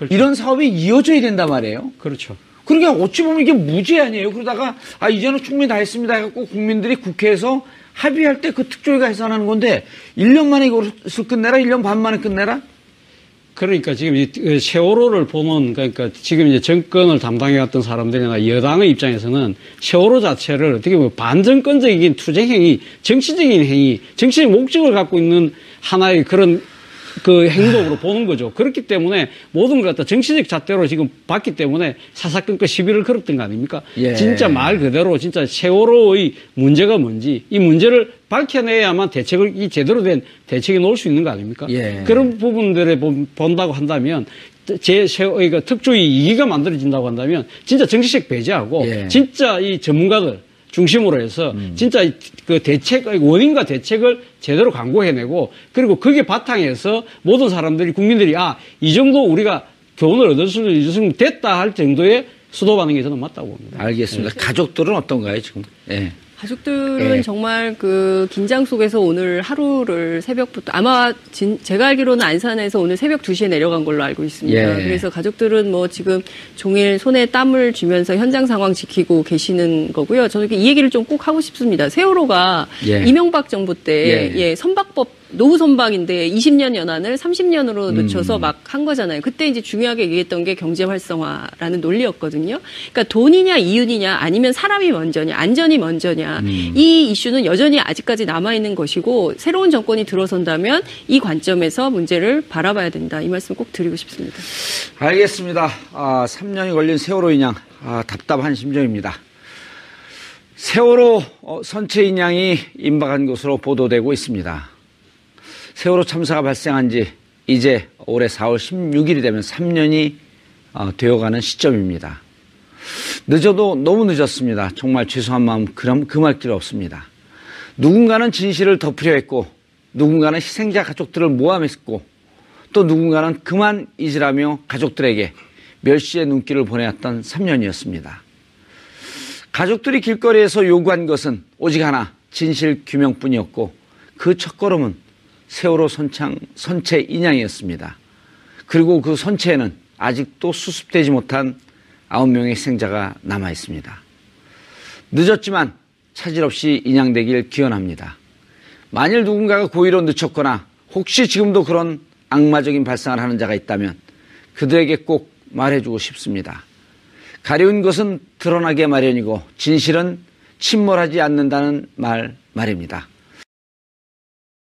이런 사업이 이어져야 된단 말이에요. 그렇죠. 그러니까 어찌 보면 이게 무죄 아니에요. 그러다가 이제는 충분히 다 했습니다 해갖고 국민들이 국회에서 합의할 때 그 특조위가 해산하는 건데 1년 만에 이것을 끝내라? 1년 반 만에 끝내라? 그러니까 지금 이 세월호를 보면 그러니까 지금 이제 정권을 담당해왔던 사람들이나 여당의 입장에서는 세월호 자체를 어떻게 보면 반정권적인 투쟁행위, 정치적인 행위, 정치적 목적을 갖고 있는 하나의 그런 그 행동으로 보는 거죠. 그렇기 때문에 모든 걸 갖다 정치적 잣대로 지금 봤기 때문에 사사건건 시비를 걸었던 거 아닙니까? 예. 진짜 말 그대로 진짜 세월호의 문제가 뭔지 이 문제를 밝혀내야만 대책을 이 제대로 된 대책이 나올 수 있는 거 아닙니까? 예. 그런 부분들에 본다고 한다면 그러니까 특조위 2기가 만들어진다고 한다면 진짜 정치적 배제하고 예. 진짜 이 전문가들 중심으로 해서 진짜 그 대책, 원인과 대책을 제대로 강구해내고 그리고 그게 바탕에서 모든 사람들이 국민들이 이 정도 우리가 교훈을 얻을 수 있으면 됐다 할 정도의 수도 반응이 저는 맞다고 봅니다. 알겠습니다. 가족들은 어떤가요, 지금? 예. 가족들은 예. 정말 그 긴장 속에서 오늘 하루를 새벽부터 아마 제가 알기로는 안산에서 오늘 새벽 2시에 내려간 걸로 알고 있습니다. 예. 그래서 가족들은 뭐 지금 종일 손에 땀을 쥐면서 현장 상황 지키고 계시는 거고요. 저는 이 얘기를 좀 꼭 하고 싶습니다. 세월호가 예. 이명박 정부 때 예. 선박법 노후 선박인데 20년 연한을 30년으로 늦춰서 막 한 거잖아요. 그때 이제 중요하게 얘기했던 게 경제 활성화라는 논리였거든요. 그러니까 돈이냐 이윤이냐 아니면 사람이 먼저냐 안전이 먼저냐 이 이슈는 여전히 아직까지 남아있는 것이고 새로운 정권이 들어선다면 이 관점에서 문제를 바라봐야 된다. 이 말씀 꼭 드리고 싶습니다. 알겠습니다. 3년이 걸린 세월호 인양 답답한 심정입니다. 세월호 선체 인양이 임박한 것으로 보도되고 있습니다. 세월호 참사가 발생한 지 이제 올해 4월 16일이 되면 3년이 되어가는 시점입니다. 늦어도 너무 늦었습니다. 정말 죄송한 마음 금할 길 없습니다. 누군가는 진실을 덮으려 했고 누군가는 희생자 가족들을 모함했고 또 누군가는 그만 잊으라며 가족들에게 멸시의 눈길을 보내왔던 3년이었습니다. 가족들이 길거리에서 요구한 것은 오직 하나 진실 규명뿐이었고 그 첫걸음은 세월호 선체 인양이었습니다. 그리고 그 선체에는 아직도 수습되지 못한 9명의 희생자가 남아 있습니다. 늦었지만 차질 없이 인양되길 기원합니다. 만일 누군가가 고의로 늦췄거나 혹시 지금도 그런 악마적인 발상을 하는 자가 있다면 그들에게 꼭 말해주고 싶습니다. 가려운 것은 드러나게 마련이고 진실은 침몰하지 않는다는 말입니다.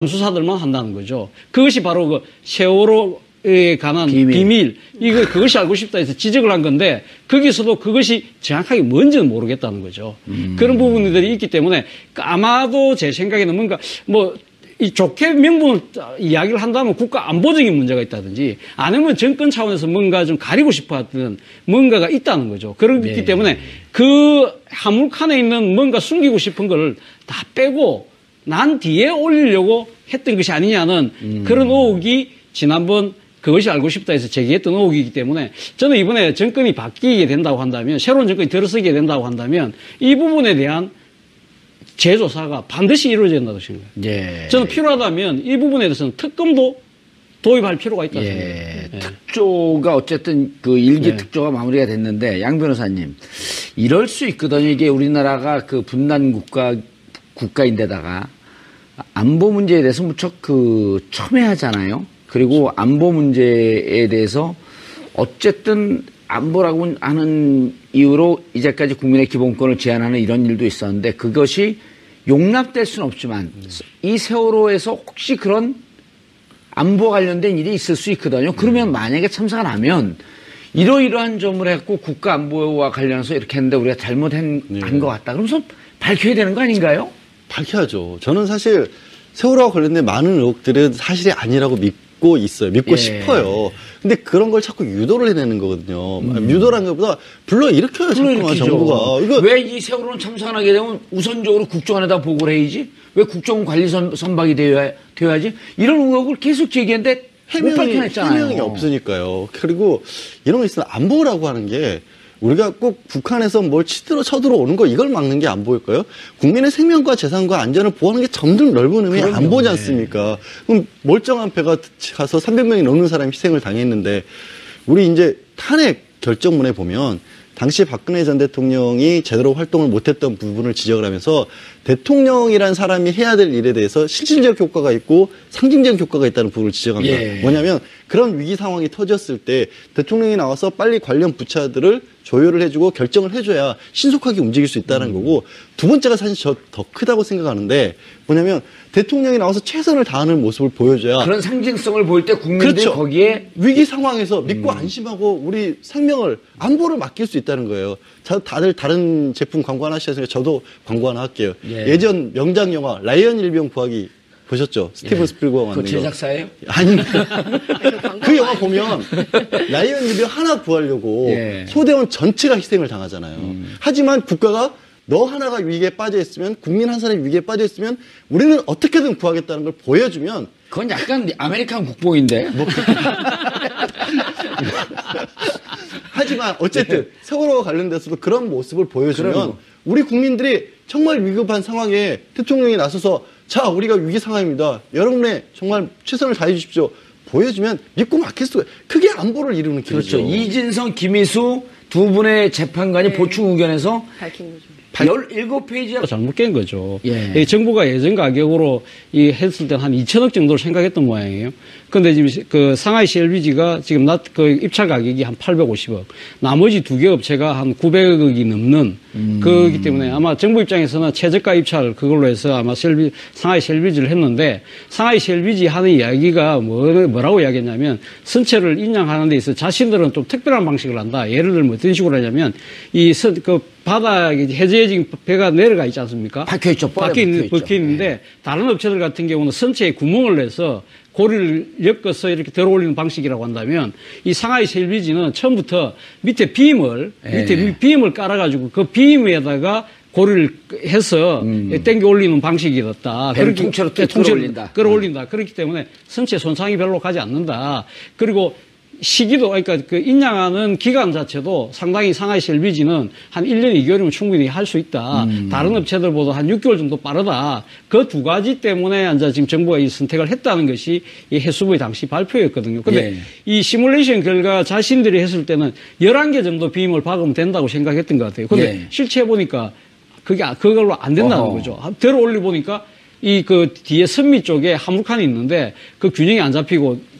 수사들만 한다는 거죠. 그것이 바로 그 세월호에 관한 비밀. 그것이 알고 싶다 해서 지적을 한 건데 거기서도 그것이 정확하게 뭔지는 모르겠다는 거죠. 그런 부분들이 있기 때문에 아마도 제 생각에는 뭔가 이 좋게 명분을 이야기를 한다면 국가 안보적인 문제가 있다든지 아니면 정권 차원에서 뭔가 좀 가리고 싶어 하던 뭔가가 있다는 거죠. 그렇기 때문에 그 화물칸에 있는 뭔가 숨기고 싶은 걸 다 빼고 난 뒤에 올리려고 했던 것이 아니냐는 그런 의혹이 지난번 그것이 알고 싶다 해서 제기했던 의혹이기 때문에 저는 이번에 정권이 바뀌게 된다고 한다면 새로운 정권이 들어서게 된다고 한다면 이 부분에 대한 재조사가 반드시 이루어져야 된다고 생각해요. 예. 저는 필요하다면 이 부분에 대해서는 특검도 도입할 필요가 있다고 생각해요. 특조가 어쨌든 그 일기 특조가 마무리가 됐는데 양 변호사님 이럴 수 있거든요. 이게 우리나라가 그 분단 국가인데다가 안보 문제에 대해서 무척 첨예하잖아요. 그리고 안보 문제에 대해서 어쨌든 안보라고 하는 이유로 이제까지 국민의 기본권을 제한하는 이런 일도 있었는데 그것이 용납될 수는 없지만 이 세월호에서 혹시 그런 안보 관련된 일이 있을 수 있거든요. 그러면 만약에 참사가 나면 이러이러한 점을 해갖고 국가 안보와 관련해서 이렇게 했는데 우리가 잘못한 것 같다. 그러면서 밝혀야 되는 거 아닌가요? 밝혀야죠. 저는 사실 세월호와 관련된 많은 의혹들은 사실이 아니라고 믿고 있어요. 믿고 싶어요. 근데 그런 걸 자꾸 유도를 해내는 거거든요. 유도라는 것보다 불러일으켜요. 자꾸만 정부가. 왜 이 세월호는 참사가 나게 되면 우선적으로 국정원에다 보고를 해야지? 왜 국정관리 선박이 되어야지? 이런 의혹을 계속 제기했는데 못 밝혀냈잖아요. 해명이 없으니까요. 그리고 이런 거 있으면 안보라고 하는 게 우리가 꼭 북한에서 뭘 쳐들어오는 거 이걸 막는 게 안 보일까요? 국민의 생명과 재산과 안전을 보호하는 게 점점 넓은 의미의 안보지 않습니까? 그럼 멀쩡한 배가 가서 300명이 넘는 사람이 희생을 당했는데 우리 이제 탄핵 결정문에 보면 당시 박근혜 전 대통령이 제대로 활동을 못했던 부분을 지적을 하면서 대통령이란 사람이 해야 될 일에 대해서 실질적 효과가 있고 상징적 효과가 있다는 부분을 지적합니다. 예. 뭐냐면 그런 위기 상황이 터졌을 때 대통령이 나와서 빨리 관련 부처들을 조율을 해주고 결정을 해줘야 신속하게 움직일 수 있다는 거고, 두 번째가 사실 저 더 크다고 생각하는데 뭐냐면 대통령이 나와서 최선을 다하는 모습을 보여줘야 그런 상징성을 보일 때 국민들이 그렇죠. 거기에 위기 상황에서 믿고 안심하고 우리 생명을 안보를 맡길 수 있다는 거예요. 다들 다른 제품 광고 하나 하시니까 저도 광고 하나 할게요. 예전 명작 영화 라이언 일병 구하기 보셨죠? 스티븐 스필버가 만든 그 거. 제작사예요? 아닙니다. 그 영화 보면 라이언 일병 하나 구하려고 소대원 전체가 희생을 당하잖아요. 하지만 국가가 너 하나가 위기에 빠져 있으면, 국민 한 사람이 위기에 빠져 있으면 우리는 어떻게든 구하겠다는 걸 보여주면, 그건 약간 아메리칸 국보인데. 하지만 어쨌든 세월호와 관련돼서도 그런 모습을 보여주면 우리 국민들이 정말 위급한 상황에 대통령이 나서서 자, 우리가 위기 상황입니다. 여러분의 정말 최선을 다해 주십시오. 보여주면 믿고 맡길 수가, 그게 안보를 이루는 길이죠. 그렇죠. 이진성, 김희수 두 분의 재판관이 보충 의견에서 밝힌 거죠. 17페이지가 잘못 깬 거죠. 예. 이 정부가 예전 가격으로 했을 때는 한 2천억 정도를 생각했던 모양이에요. 근데 지금 그 상하이시 LBG가 지금 그 입찰 가격이 한 850억. 나머지 두 개 업체가 한 900억이 넘는 그렇기 때문에 아마 정부 입장에서는 최저가 입찰 그걸로 해서 아마 상하이시 LBG를 했는데, 상하이시 LBG 하는 이야기가 뭐라고 이야기했냐면 선체를 인양하는 데 있어서 자신들은 좀 특별한 방식을 한다. 예를 들면 어떤 식으로 하냐면 그 바닥에 해저에 지금 배가 내려가 있지 않습니까? 박혀있죠. 박혀 있는데 다른 업체들 같은 경우는 선체에 구멍을 내서 고리를 엮어서 이렇게 들어 올리는 방식이라고 한다면, 이 상하이시 LBG는 처음부터 밑에 빔을 깔아가지고 그 빔에다가 고리를 해서 땡겨 올리는 방식이었다. 배를 통째로 끌어올린다. 그렇기 때문에 선체 손상이 별로 가지 않는다. 그리고 시기도, 그러니까 그 인양하는 기간 자체도 상당히 상하이시 LBG는 한 1년 2개월이면 충분히 할 수 있다. 다른 업체들보다 한 6개월 정도 빠르다. 그 두 가지 때문에 이제 지금 정부가 이 선택을 했다는 것이 이 해수부의 당시 발표였거든요. 근데 이 시뮬레이션 결과 자신들이 했을 때는 11개 정도 빔을 박으면 된다고 생각했던 것 같아요. 근데 실제 해보니까 그걸로 안 된다는 거죠. 들어 올려 보니까 이 그 뒤에 선미 쪽에 화물칸이 있는데 그 균형이 안 잡히고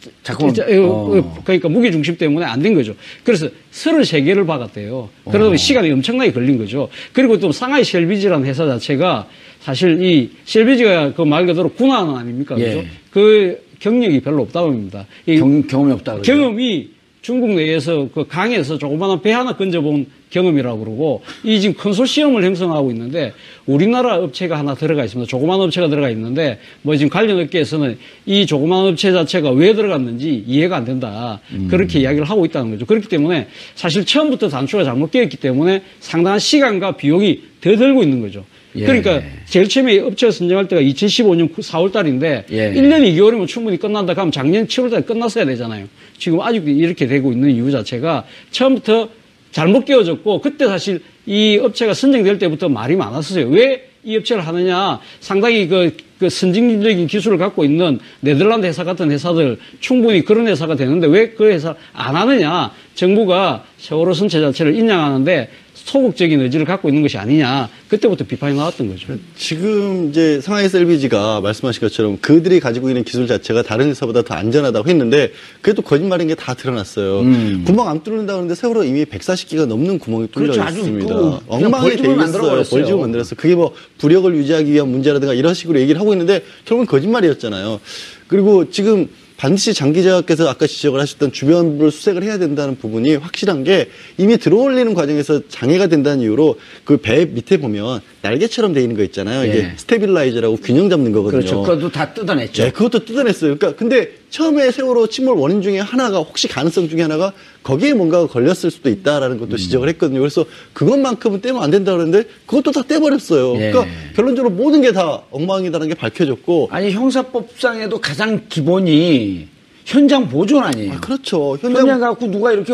그러니까 무게 중심 때문에 안 된 거죠. 그래서 33개를 박았대요. 그러다 보니 시간이 엄청나게 걸린 거죠. 그리고 또 상하이시 LBG라는 회사 자체가 사실 이 LBG가 그 말 그대로 군함 아닙니까? 그죠? 그 경력이 별로 없다고 합니다. 경험이 없다 그러죠. 경험이 중국 내에서 그 강에서 조그마한 배 하나 건져본 경험이라고 그러고, 이 지금 컨소시엄을 형성하고 있는데 우리나라 업체가 하나 들어가 있습니다. 조그마한 업체가 들어가 있는데 지금 관련 업계에서는 이 조그마한 업체 자체가 왜 들어갔는지 이해가 안 된다. 그렇게 이야기를 하고 있다는 거죠. 그렇기 때문에 사실 처음부터 단추가 잘못 끼었기 때문에 상당한 시간과 비용이 더 들고 있는 거죠. 그러니까 제일 처음에 업체가 선정할 때가 2015년 4월 달인데 1년 2개월이면 충분히 끝난다 하면 작년 7월 달에 끝났어야 되잖아요. 지금 아직도 이렇게 되고 있는 이유 자체가 처음부터 잘못 끼워졌고, 그때 사실 이 업체가 선정될 때부터 말이 많았어요. 왜 이 업체를 하느냐. 상당히 그 선진적인 기술을 갖고 있는 네덜란드 회사 같은 회사들 충분히 그런 회사가 되는데 왜 그 회사 안 하느냐. 정부가 세월호 선체 자체를 인양하는데 소극적인 의지를 갖고 있는 것이 아니냐. 그때부터 비판이 나왔던 거죠. 지금 이제 상하이시 LBG가 말씀하신 것처럼 그들이 가지고 있는 기술 자체가 다른 회사보다 더 안전하다고 했는데 그게 또 거짓말인 게 다 드러났어요. 구멍 안 뚫는다고 하는데 세월호 이미 140개가 넘는 구멍이 뚫려 있습니다. 엉망이 돼 있어요. 벌집을 만들었어요. 그게 뭐 부력을 유지하기 위한 문제라든가 이런 식으로 얘기를 하고 있는데 결국은 거짓말이었잖아요. 그리고 지금 반드시 장 기자께서 아까 지적을 하셨던 주변부를 수색을 해야 된다는 부분이 확실한 게, 이미 들어올리는 과정에서 장애가 된다는 이유로 그 배 밑에 보면 날개처럼 돼 있는 거 있잖아요. 이게 스테빌라이저라고 균형 잡는 거거든요. 그렇죠. 그것도 다 뜯어냈죠. 네, 그것도 뜯어냈어요. 그러니까 근데 처음에 세월호 침몰 원인 중에 하나가, 혹시 가능성 중에 하나가 거기에 뭔가가 걸렸을 수도 있다라는 것도 지적을 했거든요. 그래서 그것만큼은 떼면 안 된다 그러는데 그것도 다 떼버렸어요. 그러니까 결론적으로 모든 게 다 엉망이라는 게 밝혀졌고. 아니, 형사법상에도 가장 기본이 현장 보존 아니에요. 그렇죠. 현장 갖고 누가 이렇게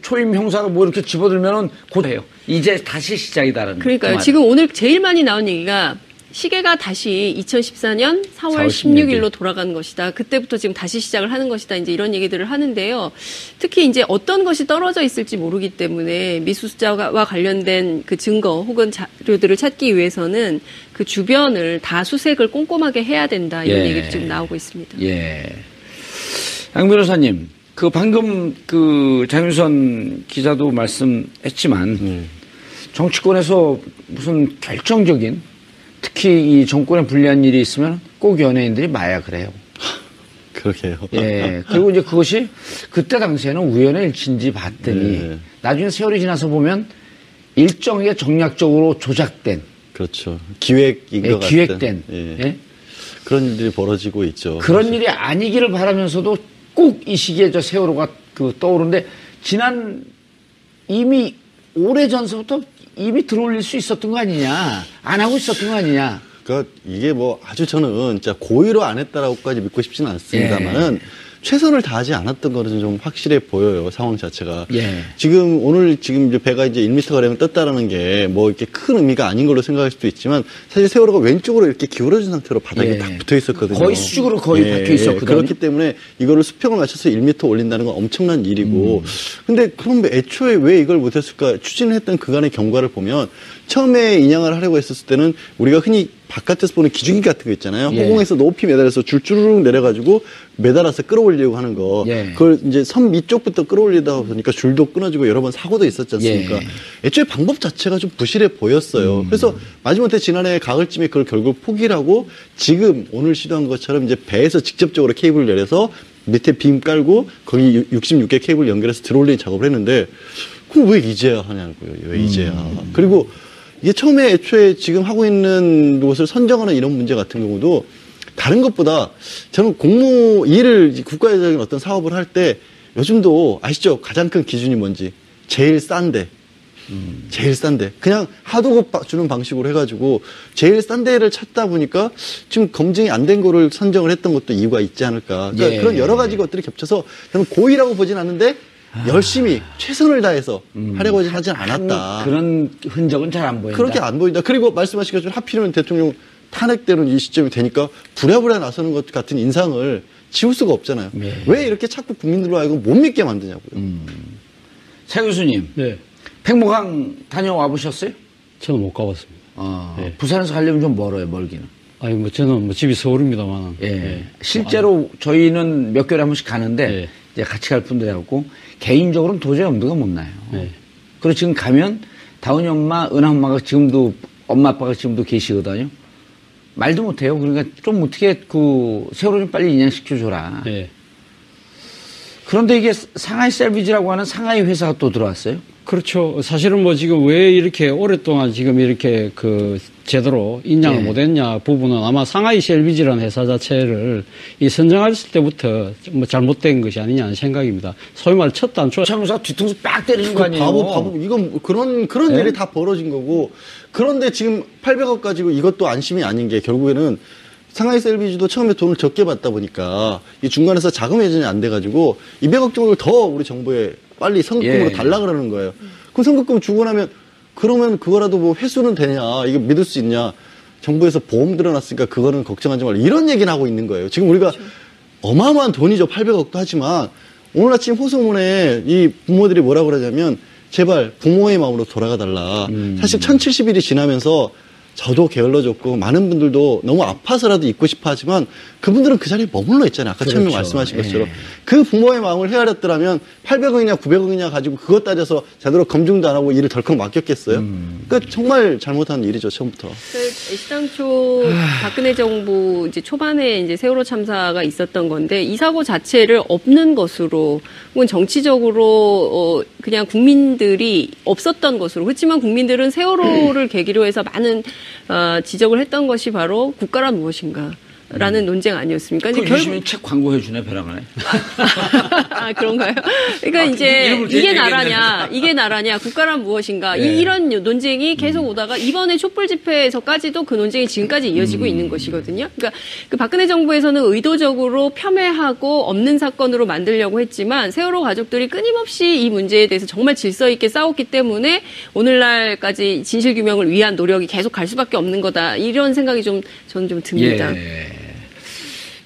초임 형사가 이렇게 집어들면은 곧해요. 이제 다시 시작이다라는. 그러니까요. 지금 오늘 제일 많이 나온 얘기가 시계가 다시 2014년 4월 16일. 16일로 돌아간 것이다. 그때부터 지금 다시 시작을 하는 것이다. 이제 이런 얘기들을 하는데요. 특히 이제 어떤 것이 떨어져 있을지 모르기 때문에 미수수자와 관련된 그 증거 혹은 자료들을 찾기 위해서는 그 주변을 다 수색을 꼼꼼하게 해야 된다. 이런 예. 얘기가 지금 나오고 있습니다. 예. 양 변호사님, 그 방금 그 장윤선 기자도 말씀했지만 정치권에서 무슨 결정적인 특히 이 정권에 불리한 일이 있으면 꼭 연예인들이 마약을 해요. 그러게요. 예. 그리고 이제 그것이 그때 당시에는 우연의 일치인지 봤더니 네. 나중에 세월이 지나서 보면 일정하게 정략적으로 조작된 그렇죠. 기획인 것 같은. 기획된 예. 예? 그런 일들이 벌어지고 있죠. 그런 사실. 일이 아니기를 바라면서도 꼭 이 시기에 저 세월호가 그 떠오르는데 이미 오래 전서부터 이미 들어올릴 수 있었던 거 아니냐. 안 하고 있었던 거 아니냐. 그러니까 이게 뭐 아주 저는 진짜 고의로 안 했다라고까지 믿고 싶지는 않습니다만은 예. 최선을 다하지 않았던 거는 좀 확실해 보여요. 상황 자체가. 예. 지금 오늘 지금 이제 배가 이제 1m가량 떴다라는 게 뭐 이렇게 큰 의미가 아닌 걸로 생각할 수도 있지만 사실 세월호가 왼쪽으로 이렇게 기울어진 상태로 바닥에 예. 딱 붙어 있었거든요. 거의 수직으로 거의 박혀 있었거든요. 그렇기 때문에 이거를 수평을 맞춰서 1m 올린다는 건 엄청난 일이고. 근데 그럼 애초에 왜 이걸 못했을까? 추진했던 그간의 경과를 보면 처음에 인양을 하려고 했었을 때는 우리가 흔히 바깥에서 보는 기중기 같은 거 있잖아요. 예. 허공에서 높이 매달려서 줄주르륵 내려가지고 매달아서 끌어올리려고 하는 거. 예. 그걸 이제 섬 밑쪽부터 끌어올리다 보니까 줄도 끊어지고 여러 번 사고도 있었지 않습니까? 예. 애초에 방법 자체가 좀 부실해 보였어요. 그래서 마지못해 지난해 가을쯤에 그걸 결국 포기를 하고 지금 오늘 시도한 것처럼 이제 배에서 직접적으로 케이블을 내려서 밑에 빔 깔고 거기 66개 케이블 연결해서 들어올리는 작업을 했는데 그럼 왜 이제야 하냐고요. 왜 이제야. 그리고 이게 처음에 애초에 지금 하고 있는 곳을 선정하는 이런 문제 같은 경우도 다른 것보다 저는 일을 국가적인 어떤 사업을 할 때 요즘도 아시죠? 가장 큰 기준이 뭔지. 제일 싼데. 제일 싼데. 그냥 하도급 주는 방식으로 해가지고 제일 싼 데를 찾다 보니까 지금 검증이 안 된 거를 선정을 했던 것도 이유가 있지 않을까. 그러니까 예. 그런 여러 가지 것들이 겹쳐서 저는 고의라고 보진 않는데 열심히 최선을 다해서 하려고 하진 않았다. 그런 흔적은 잘 안 보인다. 그렇게 안 보인다. 그리고 말씀하신 것처럼 하필이면 대통령 탄핵되는 이 시점이 되니까 부랴부랴 나서는 것 같은 인상을 지울 수가 없잖아요. 네. 왜 이렇게 자꾸 국민들로 하여금 못 믿게 만드냐고요. 차 교수님, 네. 팽목항 다녀와 보셨어요? 저는 못 가봤습니다. 네. 부산에서 가려면 좀 멀어요, 멀기는. 아니, 뭐, 저는 뭐 집이 서울입니다만. 예. 네. 실제로 저희는 몇 개월에 한 번씩 가는데 네. 이제 같이 갈 분들 해갖고 개인적으로는 도저히 엄두가 못 나요. 네. 그리고 지금 가면 다운이 엄마, 은하 엄마가 지금도 엄마 아빠가 지금도 계시거든요. 말도 못해요. 그러니까 좀 어떻게 그 세월호 좀 빨리 인양시켜줘라. 네. 그런데 이게 상하이 셀비지라고 하는 상하이 회사가 또 들어왔어요. 그렇죠. 사실은 뭐 지금 왜 이렇게 오랫동안 지금 이렇게 그 제대로 인양을 예. 못했냐 부분은 아마 상하이 셀비지라는 회사 자체를 이 선정했을 때부터 뭐 잘못된 것이 아니냐는 생각입니다. 소위 말 첫 단추. 차무사 뒤통수 빡 때리는 거 아니에요? 바보. 이건 그런 네? 일이 다 벌어진 거고. 그런데 지금 800억 가지고 이것도 안심이 아닌 게 결국에는 상하이 셀비지도 처음에 돈을 적게 받다 보니까 이 중간에서 자금 회전이 안 돼가지고 200억 정도를 더 우리 정부에 빨리 선급금으로 예. 달라 그러는 거예요. 그럼 선급금 주고 나면 그러면 그거라도 뭐 회수는 되냐? 이거 믿을 수 있냐? 정부에서 보험 들어놨으니까 그거는 걱정하지 말라. 이런 얘기는 하고 있는 거예요. 지금 우리가 어마어마한 돈이죠. 800억도 하지만 오늘 아침 호소문에 이 부모들이 뭐라 그러냐면 제발 부모의 마음으로 돌아가 달라. 사실 1070일이 지나면서 저도 게을러졌고 많은 분들도 너무 아파서라도 있고 싶어 하지만 그분들은 그 자리에 머물러 있잖아요. 아까 처음에 그렇죠. 말씀하신 예. 것처럼. 그 부모의 마음을 헤아렸더라면 800억이냐 900억이냐 가지고 그것 따져서 제대로 검증도 안 하고 일을 덜컥 맡겼겠어요. 그러니까 정말 잘못한 일이죠. 처음부터. 시당초 박근혜 정부 이제 초반에 이제 세월호 참사가 있었던 건데 이 사고 자체를 없는 것으로 혹은 정치적으로 그냥 국민들이 없었던 것으로 그렇지만 국민들은 세월호를 계기로 해서 많은 지적을 했던 것이 바로 국가란 무엇인가. 라는 논쟁 아니었습니까? 그 유시민 책 광고해주네, 벼랑하네. 아, 그런가요? 그러니까 이제 이게 나라냐, 국가란 무엇인가, 이런 논쟁이 계속 오다가 이번에 촛불 집회에서까지도 그 논쟁이 지금까지 이어지고 있는 것이거든요. 그러니까 그 박근혜 정부에서는 의도적으로 폄훼하고 없는 사건으로 만들려고 했지만 세월호 가족들이 끊임없이 이 문제에 대해서 정말 질서 있게 싸웠기 때문에 오늘날까지 진실규명을 위한 노력이 계속 갈 수밖에 없는 거다. 이런 생각이 저는 좀 듭니다.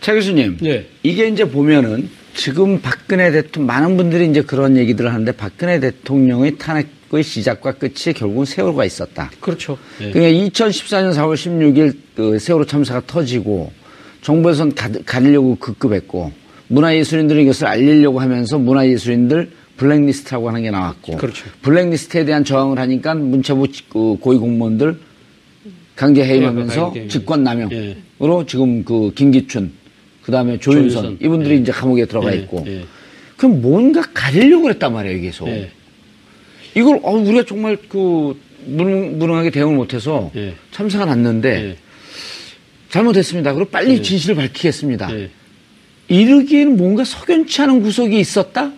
차 교수님, 이게 이제 보면은 지금 박근혜 대통령, 많은 분들이 이제 그런 얘기들을 하는데 박근혜 대통령의 탄핵의 시작과 끝이 결국은 세월호가 있었다. 그렇죠. 그러니까 2014년 4월 16일 그 세월호 참사가 터지고 정부에서는 가리려고 급급했고 문화예술인들은 이것을 알리려고 하면서 문화예술인들 블랙리스트라고 하는 게 나왔고 그렇죠. 블랙리스트에 대한 저항을 하니까 문체부 고위공무원들 강제 해임하면서 직권남용으로 지금 그 김기춘 그다음에 조윤선 이분들이 이제 감옥에 들어가 있고 그럼 뭔가 가리려고 그랬단 말이에요, 계속. 이걸 우리가 정말 그 무능하게 대응을 못해서 참사가 났는데 잘못했습니다. 그리고 빨리 진실을 밝히겠습니다. 이러기에는 뭔가 석연치 않은 구석이 있었다?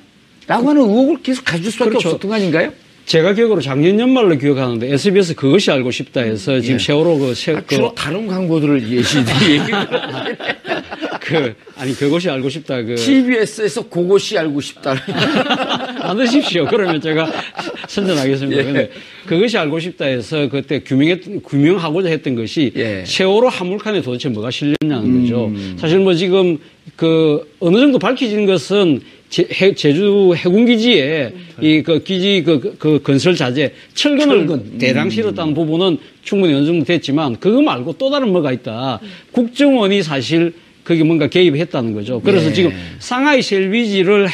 라고 하는 의혹을 계속 가질 수밖에 없었던 거 아닌가요? 제가 기억으로 작년 연말로 기억하는데 SBS 그것이 알고 싶다 해서 지금 세월호 주로 다른 광고들을 예시들이 아니 그것이 알고 싶다 TBS에서 그것이 알고 싶다 만드십시오. 그러면 제가 선전하겠습니다. 근데 그것이 알고 싶다 해서 그때 규명하고자 했던 것이 세월호 화물칸에 도대체 뭐가 실렸냐는 거죠. 사실 뭐 지금 어느 정도 밝혀진 것은 제주 해군기지에 기지 건설 자재 철근을 대량 실었다는 부분은 충분히 어느 정도 됐지만 그거 말고 또 다른 뭐가 있다. 국정원이 사실 거기 뭔가 개입했다는 거죠. 그래서 지금 상하이 셀비지를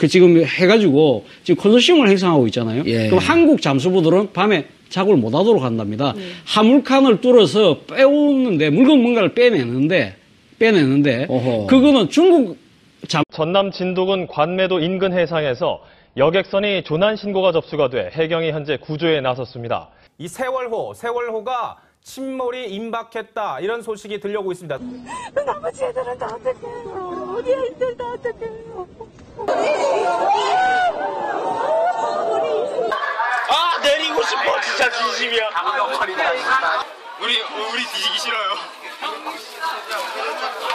지금 해가지고 지금 컨소시엄을 형성하고 있잖아요. 그럼 한국 잠수부들은 밤에 작업을 못 하도록 한답니다. 화물칸을 뚫어서 빼오는데 물건 뭔가를 빼내는데 그거는 중국 전남 진도군 관매도 인근 해상에서 여객선이 조난 신고가 접수가 돼 해경이 현재 구조에 나섰습니다. 이 세월호가 침몰이 임박했다 이런 소식이 들려오고 있습니다. 나머지 애들은 다 어떡해요. 우리 애들 다 어떡해요. 내리고 싶어 진짜 진심이야. 우리 뒤지기 싫어요.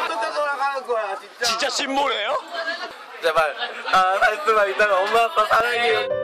어떻게 돌아가는 거야 진짜. 진짜 신모래요? 제발 말씀만 있다가 엄마 아빠 사랑해요.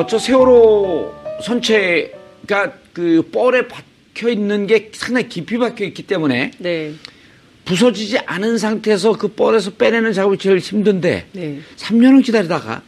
저 세월호 선체가 그 뻘에 박혀 있는 게 상당히 깊이 박혀 있기 때문에 부서지지 않은 상태에서 그 뻘에서 빼내는 작업이 제일 힘든데 3년을 기다리다가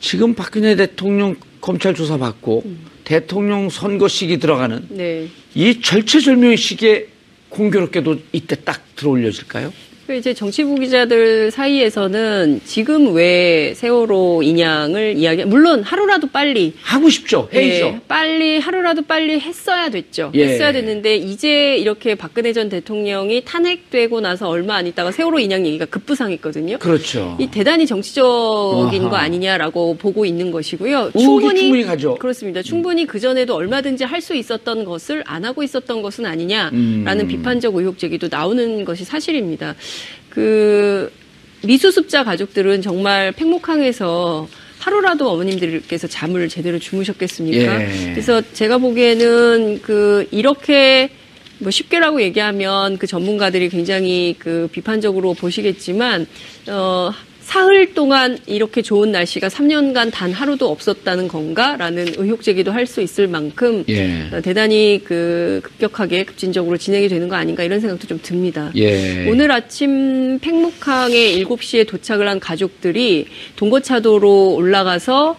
지금 박근혜 대통령 검찰 조사 받고 대통령 선거 시기 들어가는 이 절체절명의 시기에 공교롭게도 이때 딱 들어올려질까요? 이제 정치부 기자들 사이에서는 지금 왜 세월호 인양을 물론 하루라도 빨리 하고 싶죠. 해야죠. 하루라도 빨리 했어야 됐죠. 했어야 됐는데 이제 이렇게 박근혜 전 대통령이 탄핵되고 나서 얼마 안 있다가 세월호 인양 얘기가 급부상했거든요. 그렇죠. 이 대단히 정치적인 거 아니냐라고 보고 있는 것이고요. 충분히 가죠. 그렇습니다. 충분히 그전에도 얼마든지 할 수 있었던 것을 안 하고 있었던 것은 아니냐라는 비판적 의혹 제기도 나오는 것이 사실입니다. 미수습자 가족들은 정말 팽목항에서 하루라도 어머님들께서 잠을 제대로 주무셨겠습니까? 그래서 제가 보기에는 이렇게 쉽게라고 얘기하면 전문가들이 굉장히 비판적으로 보시겠지만, 사흘 동안 이렇게 좋은 날씨가 3년간 단 하루도 없었다는 건가라는 의혹 제기도 할 수 있을 만큼 예. 대단히 급격하게 급진적으로 진행이 되는 거 아닌가 이런 생각도 좀 듭니다. 예. 오늘 아침 팽목항에 7시에 도착을 한 가족들이 동거차도로 올라가서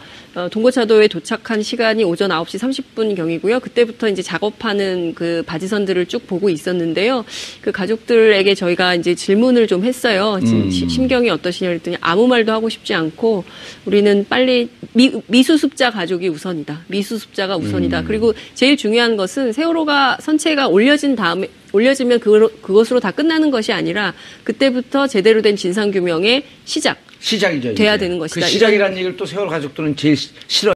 동거차도에 도착한 시간이 오전 9시 30분 경이고요. 그때부터 이제 작업하는 그 바지선들을 쭉 보고 있었는데요. 그 가족들에게 저희가 이제 질문을 좀 했어요. 지금 심경이 어떠시냐 그랬더니 아무 말도 하고 싶지 않고 우리는 빨리 미수습자 가족이 우선이다. 미수습자가 우선이다. 그리고 제일 중요한 것은 세월호가 선체가 올려지면 그것으로 다 끝나는 것이 아니라 그때부터 제대로 된 진상규명의 시작이죠. 돼야 되는 것이다. 그 시작이라는 얘기를 또 세월 가족들은 제일 싫어.